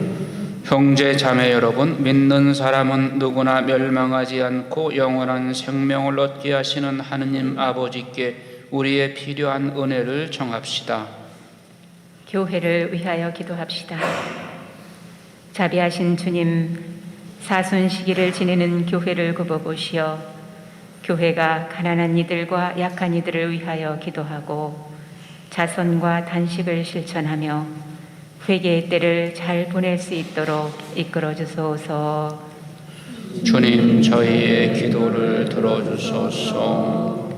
S2: 형제 자매 여러분, 믿는 사람은 누구나 멸망하지 않고 영원한 생명을 얻게 하시는 하느님 아버지께 우리의 필요한 은혜를 청합시다.
S1: 교회를 위하여 기도합시다. 자비하신 주님, 사순 시기를 지내는 교회를 굽어보시어 교회가 가난한 이들과 약한 이들을 위하여 기도하고 자선과 단식을 실천하며 회개의 때를 잘 보낼 수 있도록 이끌어 주소서.
S2: 주님, 저희의 기도를 들어주소서.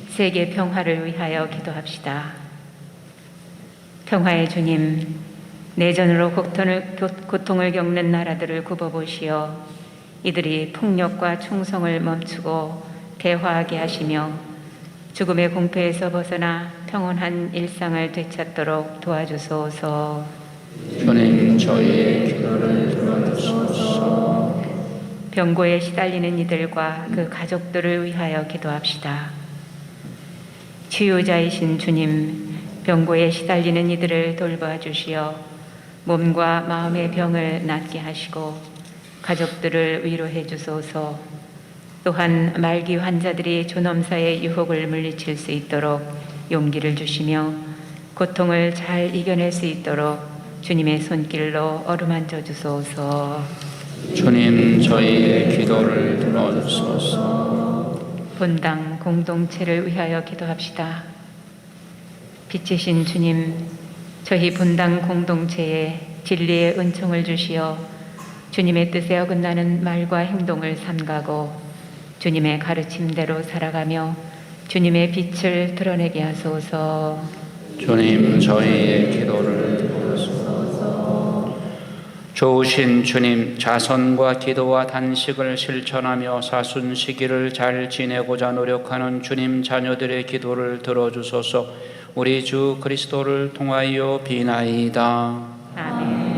S1: 세계 평화를 위하여 기도합시다. 평화의 주님, 내전으로 고통을 겪는 나라들을 굽어보시어 이들이 폭력과 충성을 멈추고 대화하게 하시며 죽음의 공포에서 벗어나 평온한 일상을 되찾도록 도와주소서.
S2: 주님, 저희의 기도를 들어주소서.
S1: 병고에 시달리는 이들과 그 가족들을 위하여 기도합시다. 치유자이신 주님, 병고에 시달리는 이들을 돌봐 주시어 몸과 마음의 병을 낫게 하시고 가족들을 위로해 주소서. 또한 말기 환자들이 존엄사의 유혹을 물리칠 수 있도록 용기를 주시며 고통을 잘 이겨낼 수 있도록 주님의 손길로 어루만져 주소서.
S2: 주님, 저희의 기도를 들어주소서.
S1: 본당 공동체를 위하여 기도합시다. 빛이신 주님, 저희 본당 공동체에 진리의 은총을 주시어 주님의 뜻에 어긋나는 말과 행동을 삼가고 주님의 가르침대로 살아가며 주님의 빛을 드러내게 하소서.
S2: 주님, 저희의 기도를 들어주소서. 좋으신 주님, 자선과 기도와 단식을 실천하며 사순 시기를 잘 지내고자 노력하는 주님 자녀들의 기도를 들어주소서. 우리 주 그리스도를 통하여 비나이다.
S1: 아멘.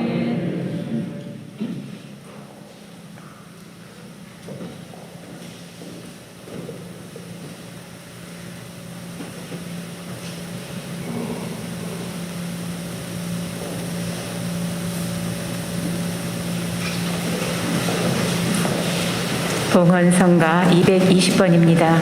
S1: 봉헌성가 220번입니다.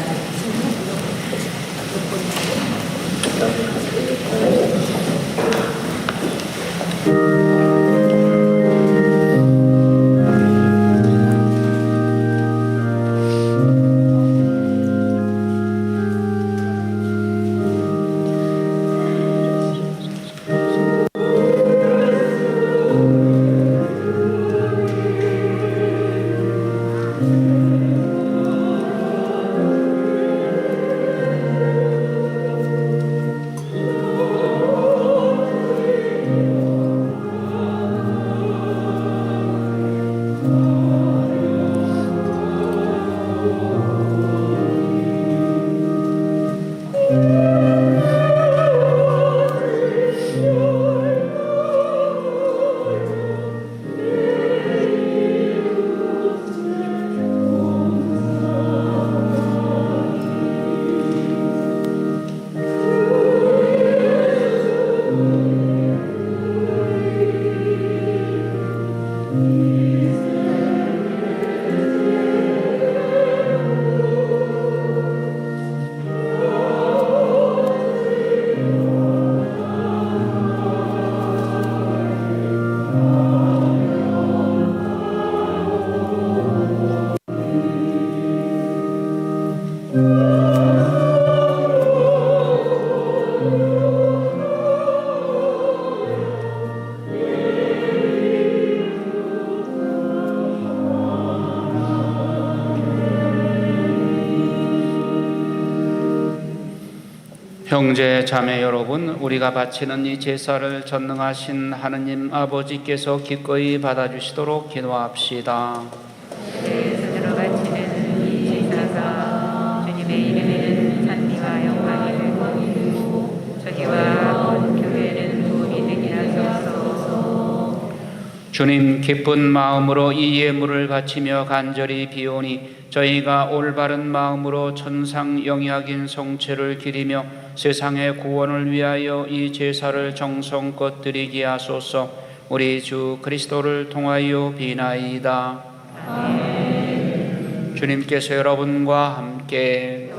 S2: 형제 자매 여러분, 우리가 바치는 이 제사를 전능하신 하느님 아버지께서 기꺼이 받아주시도록 기도합시다.
S1: 손으로 바치는 이 제사가 주님의 이름에는 찬미와 영광이 되고 저희와 온 교회는 도움이 되게 하소서.
S2: 주님 기쁜 마음으로 이 예물을 바치며 간절히 비오니 저희가 올바른 마음으로 천상 영약인 성체를 기리며 세상의 구원을 위하여 이 제사를 정성껏 드리게 하소서. 우리 주 그리스도를 통하여 비나이다. 아멘. 주님께서 여러분과 함께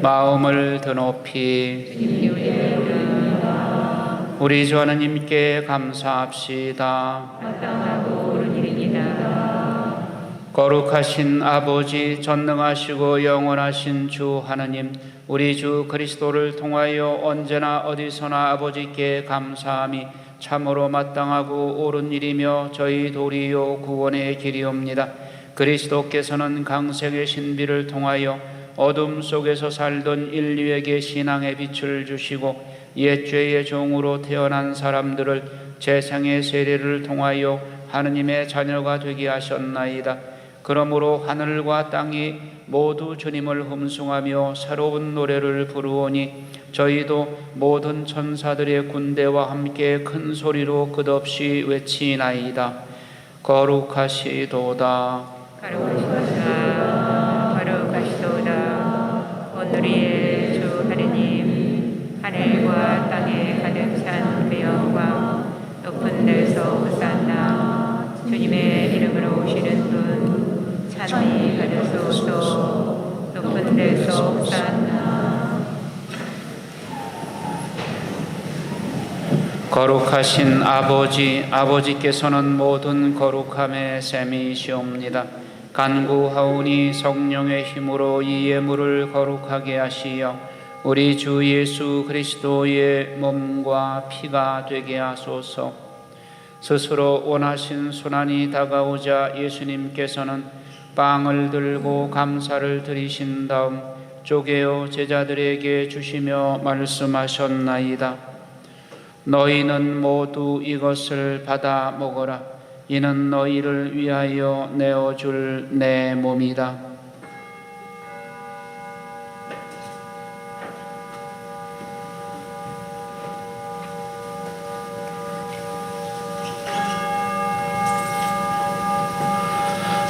S2: 마음을 드높이 우리 주 하나님께 감사합시다.
S1: 마땅하고 옳은 일입니다.
S2: 거룩하신 아버지, 전능하시고 영원하신 주 하나님, 우리 주 그리스도를 통하여 언제나 어디서나 아버지께 감사함이 참으로 마땅하고 옳은 일이며 저희 도리요 구원의 길이옵니다. 그리스도께서는 강생의 신비를 통하여 어둠 속에서 살던 인류에게 신앙의 빛을 주시고 옛 죄의 종으로 태어난 사람들을 재생의 세례를 통하여 하느님의 자녀가 되게 하셨나이다. 그러므로 하늘과 땅이 모두 주님을 흠숭하며 새로운 노래를 부르오니 저희도 모든 천사들의 군대와 함께 큰 소리로 끝없이 외치나이다. 거룩하시도다.
S1: 거룩하시도다. 거룩하시도다. 오늘의 주 하느님, 하늘과 땅에 가득 찬 그 영광, 높은 데서 호산나. 주님의 이름으로 오시는 분 찬미 받으소서. 높은 데서 호산나.
S2: 거룩하신 아버지, 아버지께서는 모든 거룩함의 셈이시옵니다. 간구하오니 성령의 힘으로 이 예물을 거룩하게 하시어 우리 주 예수 그리스도의 몸과 피가 되게 하소서. 스스로 원하신 순환이 다가오자 예수님께서는 빵을 들고 감사를 드리신 다음 쪼개어 제자들에게 주시며 말씀하셨나이다. 너희는 모두 이것을 받아 먹어라. 이는 너희를 위하여 내어줄 내 몸이다.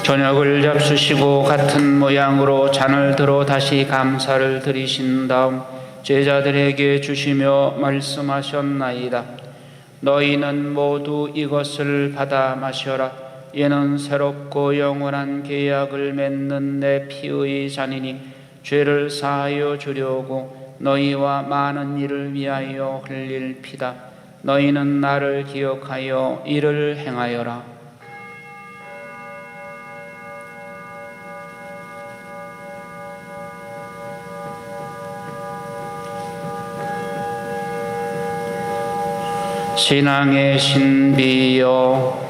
S2: 저녁을 잡수시고 같은 모양으로 잔을 들어 다시 감사를 드리신 다음 제자들에게 주시며 말씀하셨나이다. 너희는 모두 이것을 받아 마셔라. 이는 새롭고 영원한 계약을 맺는 내 피의 잔이니 죄를 사하여 주려고 너희와 많은 이를 위하여 흘릴 피다. 너희는 나를 기억하여 이를 행하여라. 신앙의 신비여,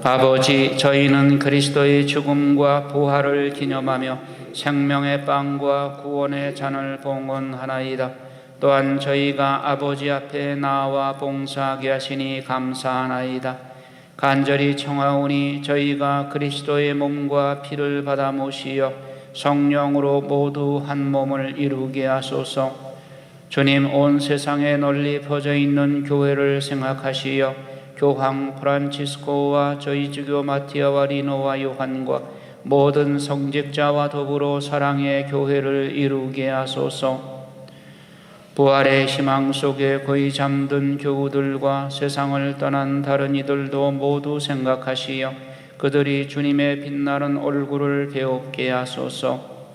S2: 아버지, 저희는 그리스도의 죽음과 부활을 기념하며 생명의 빵과 구원의 잔을 봉헌하나이다. 또한 저희가 아버지 앞에 나와 봉사하게 하시니 감사하나이다. 간절히 청하오니 저희가 그리스도의 몸과 피를 받아 모시어 성령으로 모두 한 몸을 이루게 하소서. 주님, 온 세상에 널리 퍼져 있는 교회를 생각하시어 교황 프란치스코와 저희 주교 마티아와 리노와 요한과 모든 성직자와 더불어 사랑의 교회를 이루게 하소서. 부활의 희망 속에 거의 잠든 교우들과 세상을 떠난 다른 이들도 모두 생각하시어 그들이 주님의 빛나는 얼굴을 배웁게 하소서.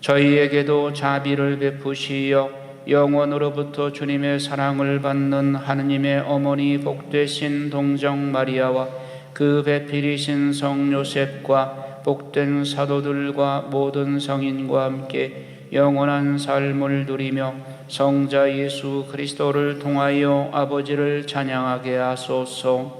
S2: 저희에게도 자비를 베푸시어 영원으로부터 주님의 사랑을 받는 하느님의 어머니 복되신 동정 마리아와 그 배필이신 성 요셉과 복된 사도들과 모든 성인과 함께 영원한 삶을 누리며 성자 예수 그리스도를 통하여 아버지를 찬양하게 하소서.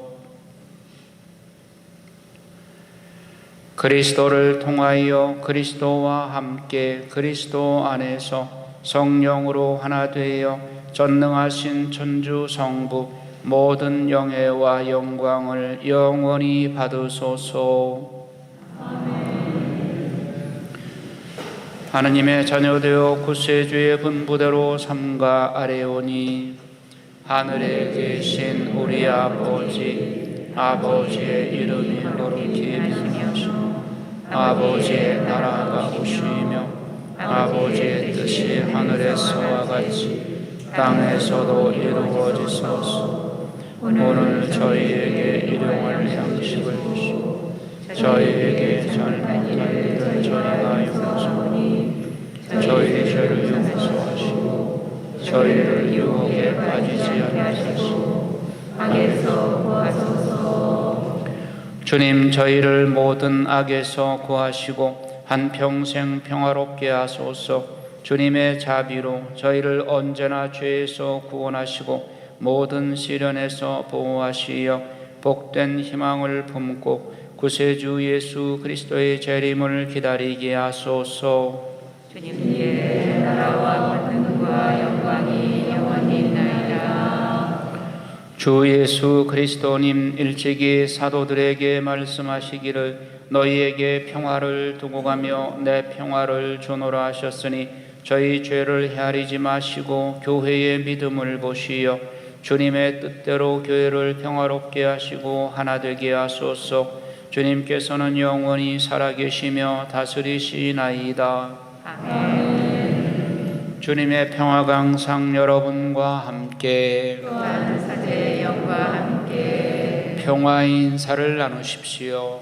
S2: 그리스도를 통하여 그리스도와 함께 그리스도 안에서 성령으로 하나 되어 전능하신 천주 성부 모든 영예와 영광을 영원히 받으소서. 아멘. 하느님의 자녀되어 구세주의 분부대로 삼가 아뢰오니 하늘에 계신 우리 아버지, 아버지의 이름이 거룩히 하시며 아버지의 나라가 오시며 아버지의 뜻이 하늘에서와 같이 땅에서도 이루어지소서. 오늘 저희에게 일용할 양식을 주시고 저희에게 잘못한 일을 저희가 용서하니 저희 죄를 용서하시고 저희를 유혹에 빠지지 않게 하시고
S4: 악에서 구하소서.
S2: 주님, 저희를 모든 악에서 구하시고 한평생 평화롭게 하소서. 주님의 자비로 저희를 언제나 죄에서 구원하시고 모든 시련에서 보호하시어 복된 희망을 품고 구세주 예수 그리스도의 재림을 기다리게 하소서.
S1: 주님께 나라와 권능과 영광이 영원히 있나이다.
S2: 주 예수 그리스도님, 일찍이 사도들에게 말씀하시기를 너희에게 평화를 두고 가며 내 평화를 주노라 하셨으니 저희 죄를 헤아리지 마시고 교회의 믿음을 보시어 주님의 뜻대로 교회를 평화롭게 하시고 하나 되게 하소서. 주님께서는 영원히 살아계시며 다스리시나이다.
S1: 아멘.
S2: 주님의 평화가 항상 여러분과 함께
S1: 또한 사제의 영과 함께
S2: 평화의 인사를 나누십시오.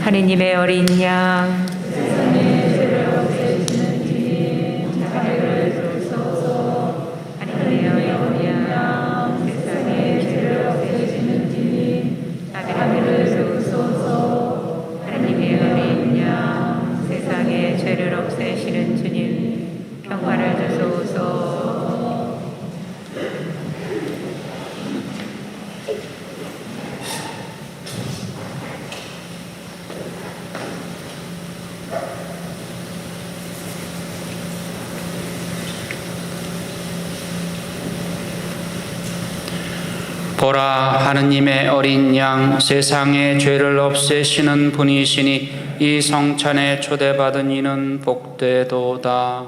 S2: 하느님의 어린 양,
S4: 세상의 죄를 없애시는 주님, 자비를 주소서.
S1: 하느님의 어린 양,
S4: 세상의 죄를 없애시는 주님, 자비를 주소서.
S1: 하느님의 어린 양, 세상의 죄를 없애시는 주님, 평화를 주소서.
S2: 보라, 하느님의 어린 양, 세상의 죄를 없애시는 분이시니 이 성찬에 초대받은 이는 복되도다.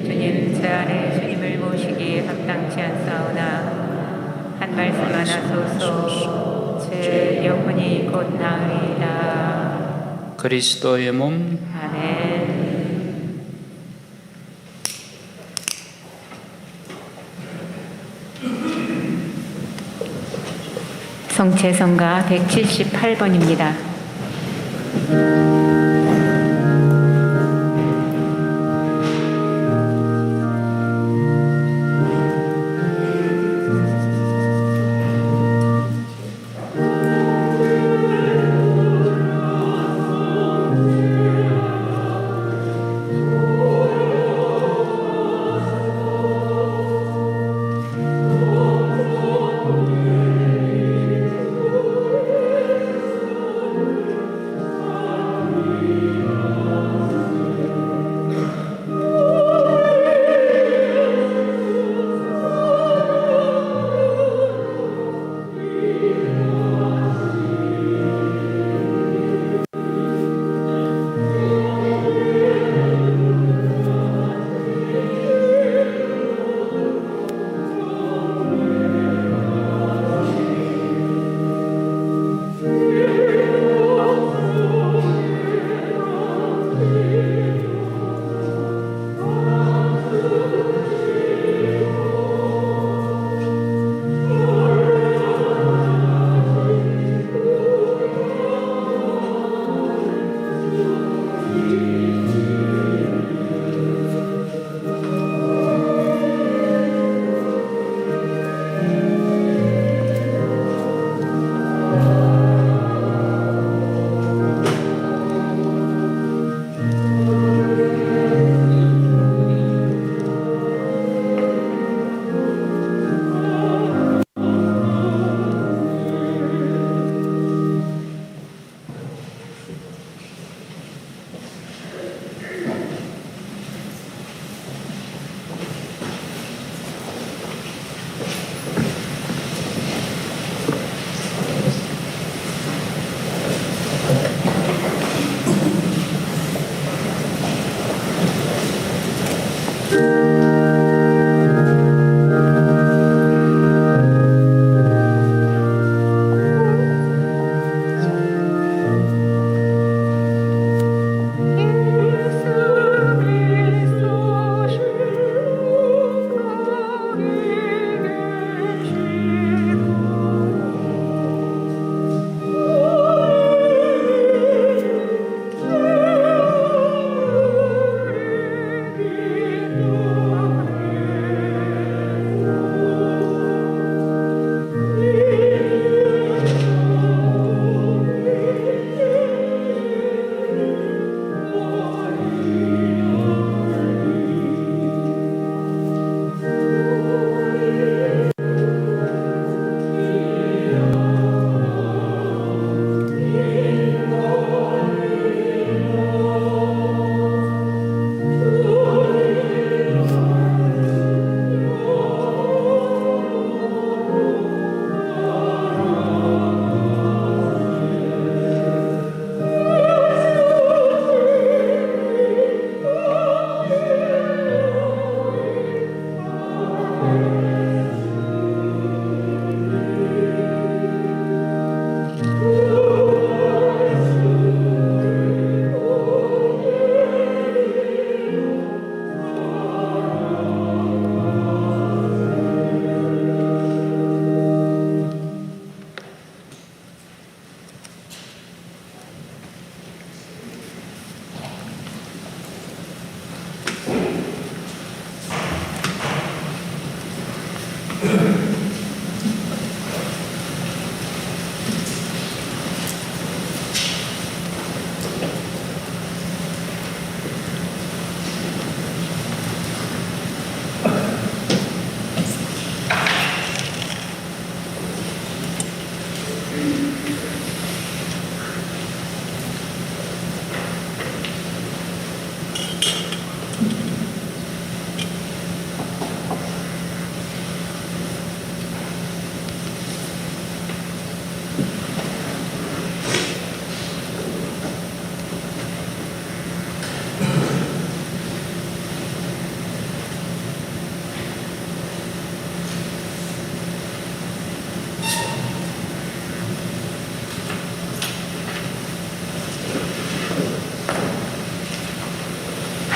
S1: 주님, 제 안에 주님을 모시기 합당치 않사오나 한 말씀 하소서. 제 영혼이 곧 나으리이다.
S2: 그리스도의 몸,
S1: 아멘. 성체성가 178번입니다.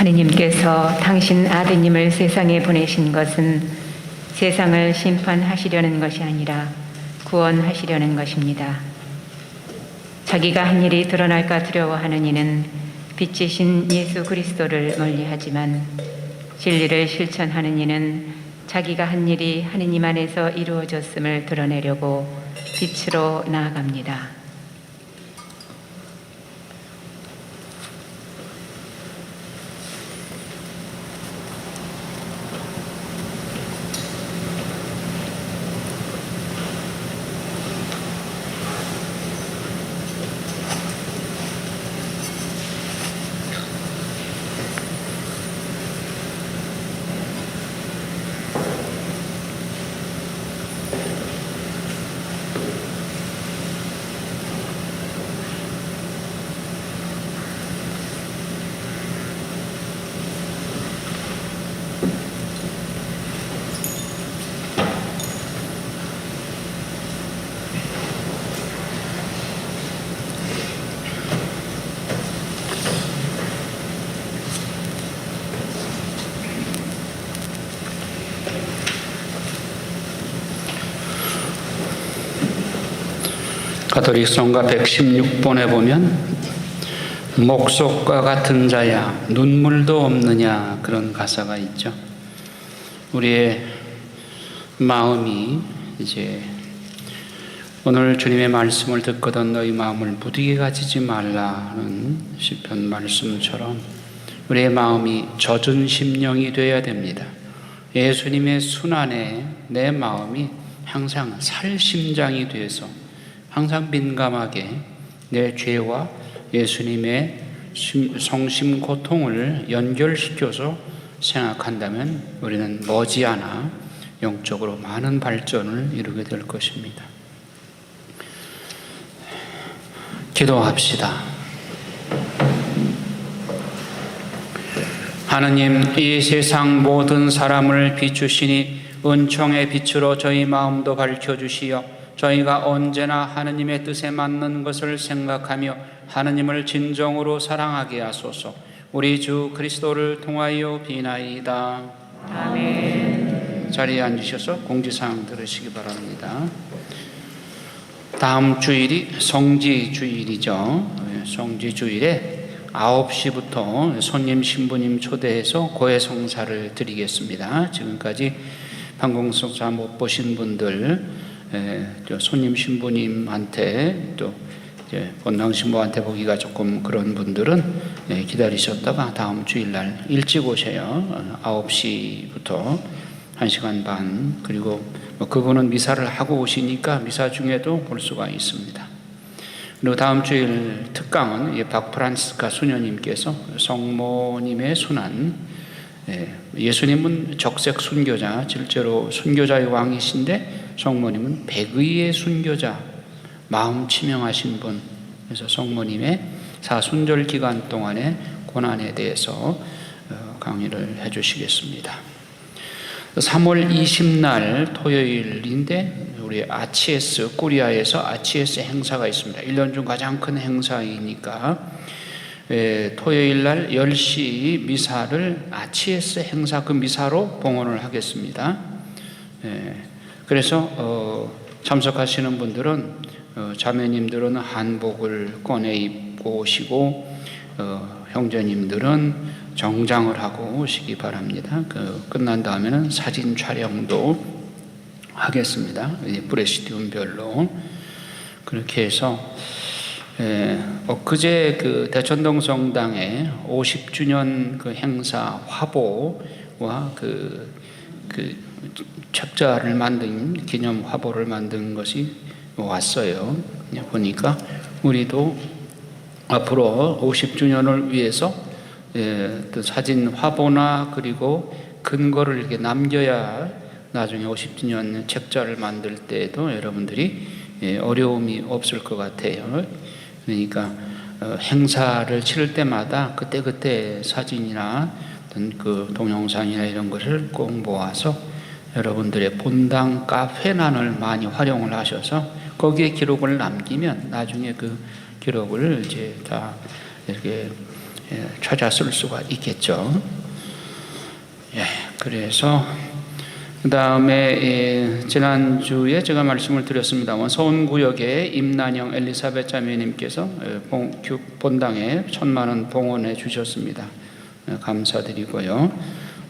S1: 하느님께서 당신 아드님을 세상에 보내신 것은 세상을 심판하시려는 것이 아니라 구원하시려는 것입니다. 자기가 한 일이 드러날까 두려워하는 이는 빛이신 예수 그리스도를 멀리하지만 진리를 실천하는 이는 자기가 한 일이 하느님 안에서 이루어졌음을 드러내려고 빛으로 나아갑니다.
S2: 가톨릭 성가 116번에 보면 목석과 같은 자야 눈물도 없느냐 그런 가사가 있죠. 우리의 마음이 이제 오늘 주님의 말씀을 듣거든 너희 마음을 무디게 가지지 말라는 시편 말씀처럼 우리의 마음이 젖은 심령이 되어야 됩니다. 예수님의 순환에 내 마음이 항상 살 심장이 되어서 항상 민감하게 내 죄와 예수님의 성심 고통을 연결시켜서 생각한다면 우리는 머지않아 영적으로 많은 발전을 이루게 될 것입니다. 기도합시다. 하느님, 이 세상 모든 사람을 비추시니 은총의 빛으로 저희 마음도 밝혀주시어 저희가 언제나 하느님의 뜻에 맞는 것을 생각하며 하느님을 진정으로 사랑하게 하소서. 우리 주 그리스도를 통하여 비나이다.
S1: 아멘.
S2: 자리에 앉으셔서 공지사항 들으시기 바랍니다. 다음 주일이 성지주일이죠. 성지주일에 9시부터 손님 신부님 초대해서 고해성사를 드리겠습니다. 지금까지 방공성사 못 보신 분들 손님 신부님한테 또 본당 신부한테 보기가 조금 그런 분들은 기다리셨다가 다음 주일날 일찍 오세요. 9시부터 1시간 반. 그리고 그분은 미사를 하고 오시니까 미사 중에도 볼 수가 있습니다. 그리고 다음 주일 특강은 박프란시스카 수녀님께서 성모님의 순환, 예수님은 적색 순교자, 실제로 순교자의 왕이신데 성모님은 백의의 순교자, 마음 치명하신 분. 그래서 성모님의 사순절 기간 동안의 고난에 대해서 강의를 해주시겠습니다. 3월 20날 토요일인데 우리 아치에스 꾸리아에서 아치에스 행사가 있습니다. 1년 중 가장 큰 행사이니까 토요일날 10시 미사를 아치에스 행사 그 미사로 봉헌을 하겠습니다. 그래서 참석하시는 분들은 자매님들은 한복을 꺼내 입고 오시고 형제님들은 정장을 하고 오시기 바랍니다. 끝난 다음에는 사진 촬영도 하겠습니다. 프레시디움별로 그렇게 해서 엊그제 그 대천동 성당에 50주년 그 행사 화보와 그 책자를 만든 기념 화보를 만든 것이 왔어요. 보니까 우리도 앞으로 50주년을 위해서 또 사진 화보나 그리고 근거를 이렇게 남겨야 나중에 50주년 책자를 만들 때에도 여러분들이 어려움이 없을 것 같아요. 그러니까 행사를 치를 때마다 그때 사진이나 어떤 그 동영상이나 이런 것을 꼭 모아서 여러분들의 본당 카페란을 많이 활용을 하셔서 거기에 기록을 남기면 나중에 그 기록을 이제 다 이렇게 찾아 쓸 수가 있겠죠. 그래서 그 다음에 지난주에 제가 말씀을 드렸습니다만 서운구역의 임난영 엘리사벳 자매님께서 본당에 1,000,000원 봉헌해 주셨습니다. 감사드리고요.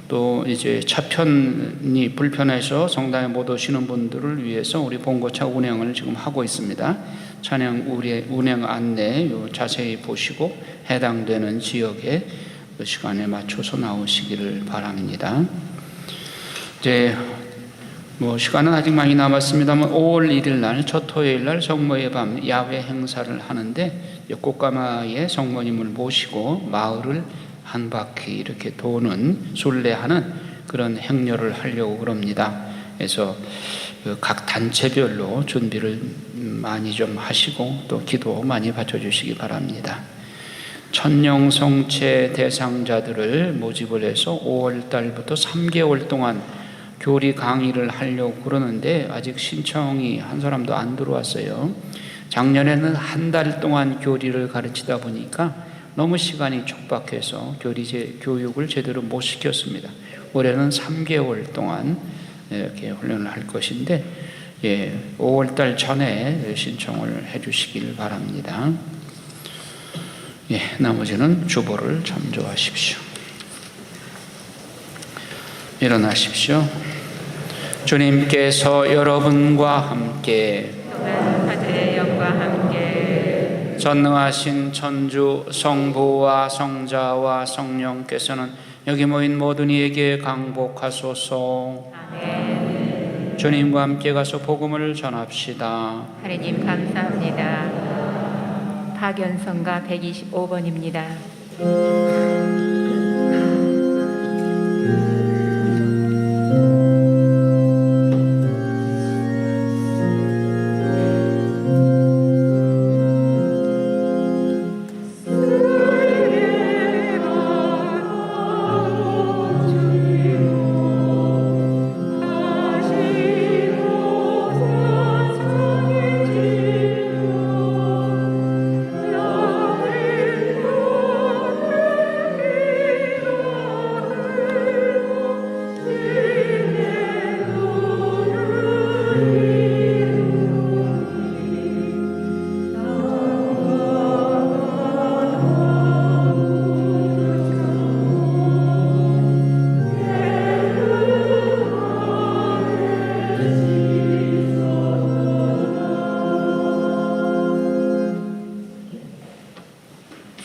S2: 또 이제 차편이 불편해서 성당에 못 오시는 분들을 위해서 우리 봉고차 운행을 지금 하고 있습니다. 찬양 운행 안내 자세히 보시고 해당되는 지역에 그 시간에 맞춰서 나오시기를 바랍니다. 이제 시간은 아직 많이 남았습니다만 5월 1일 날 첫 토요일 날 성모의 밤 야외 행사를 하는데 꽃가마에 성모님을 모시고 마을을 한 바퀴 이렇게 도는 순례하는 그런 행렬을 하려고 그럽니다. 그래서 각 단체별로 준비를 많이 좀 하시고 또 기도 많이 받쳐주시기 바랍니다. 천령성체 대상자들을 모집을 해서 5월 달부터 3개월 동안 교리 강의를 하려고 그러는데 아직 신청이 한 사람도 안 들어왔어요. 작년에는 한 달 동안 교리를 가르치다 보니까 너무 시간이 촉박해서 교육을 제대로 못 시켰습니다. 올해는 3개월 동안 이렇게 훈련을 할 것인데 5월 달 전에 신청을 해 주시길 바랍니다. 나머지는 주보를 참조하십시오. 일어나십시오. 주님께서 여러분과 함께
S1: 아들의 영과 함께
S2: 전능하신 천주 성부와 성자와 성령께서는 여기 모인 모든 이에게 강복하소서.
S1: 아멘.
S2: 주님과 함께 가서 복음을 전합시다.
S1: 하느님 감사합니다. 박연성가 125번입니다.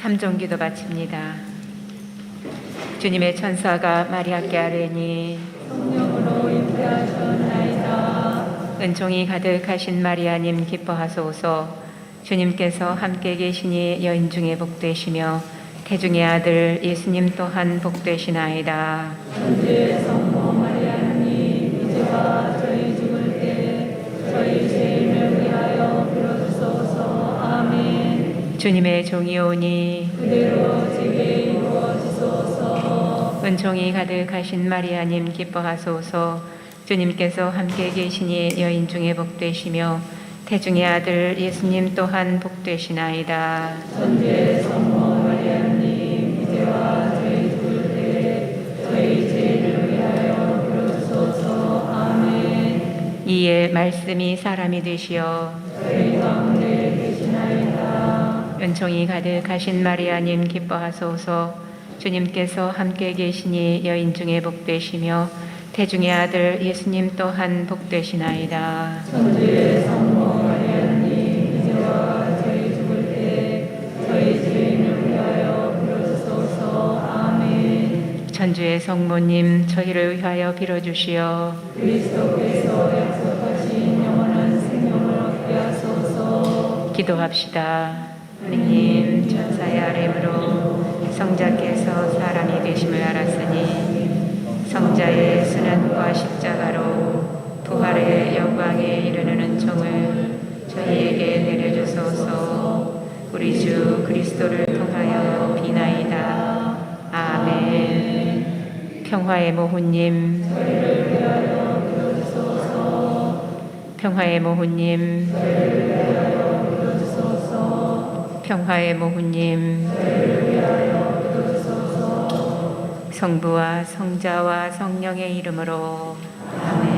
S1: 삼종기도 바칩니다. 주님의 천사가 마리아께 아뢰니
S4: 성령으로 잉태하셨나이다.
S1: 은총이 가득하신 마리아님 기뻐하소서. 주님께서 함께 계시니 여인 중에 복되시며 태중의 아들 예수님 또한 복되시나이다.
S4: 천주의 성모 마리아님 이제와 저희 죽을 때 저희 죄인을 위하여 빌어주소서. 아멘.
S1: 주님의 종이 오니
S4: 그대로 제게 이루어지소서.
S1: 은총이 가득하신 마리아님 기뻐하소서. 주님께서 함께 계시니 여인 중에 복되시며 태중의 아들 예수님 또한 복되시나이다.
S4: 천주의 성모 마리아님 이제와 저희 죽을 때 저희 죄인을 위하여 빌어주소서. 아멘.
S1: 이에 말씀이 사람이 되시어
S4: 저희 가운데 계시나이다.
S1: 은총이 가득하신 마리아님 기뻐하소서. 주님께서 함께 계시니 여인 중에 복되시며 태중의 아들 예수님 또한 복되시나이다.
S4: 천주의 성모 마리아님 이제와 저희 죽을 때 저희 죄인을 위하여 빌어주소서. 아멘.
S1: 천주의 성모님 저희를 위하여 빌어주시어
S4: 그리스도께서 약속하신 영원한 생명을 얻게 하소서.
S1: 기도합시다. 하느님 천사의 아뢰므로 성자께서 사람이 되심을 알았으니 성자의 순환과 십자가로 부활의 영광에 이르는 은총을 저희에게 내려주소서. 우리 주 그리스도를 통하여 비나이다. 아멘. 평화의 모후님 평화의 모후님 평화의 모후님 성부와 성자와 성령의 이름으로 아멘.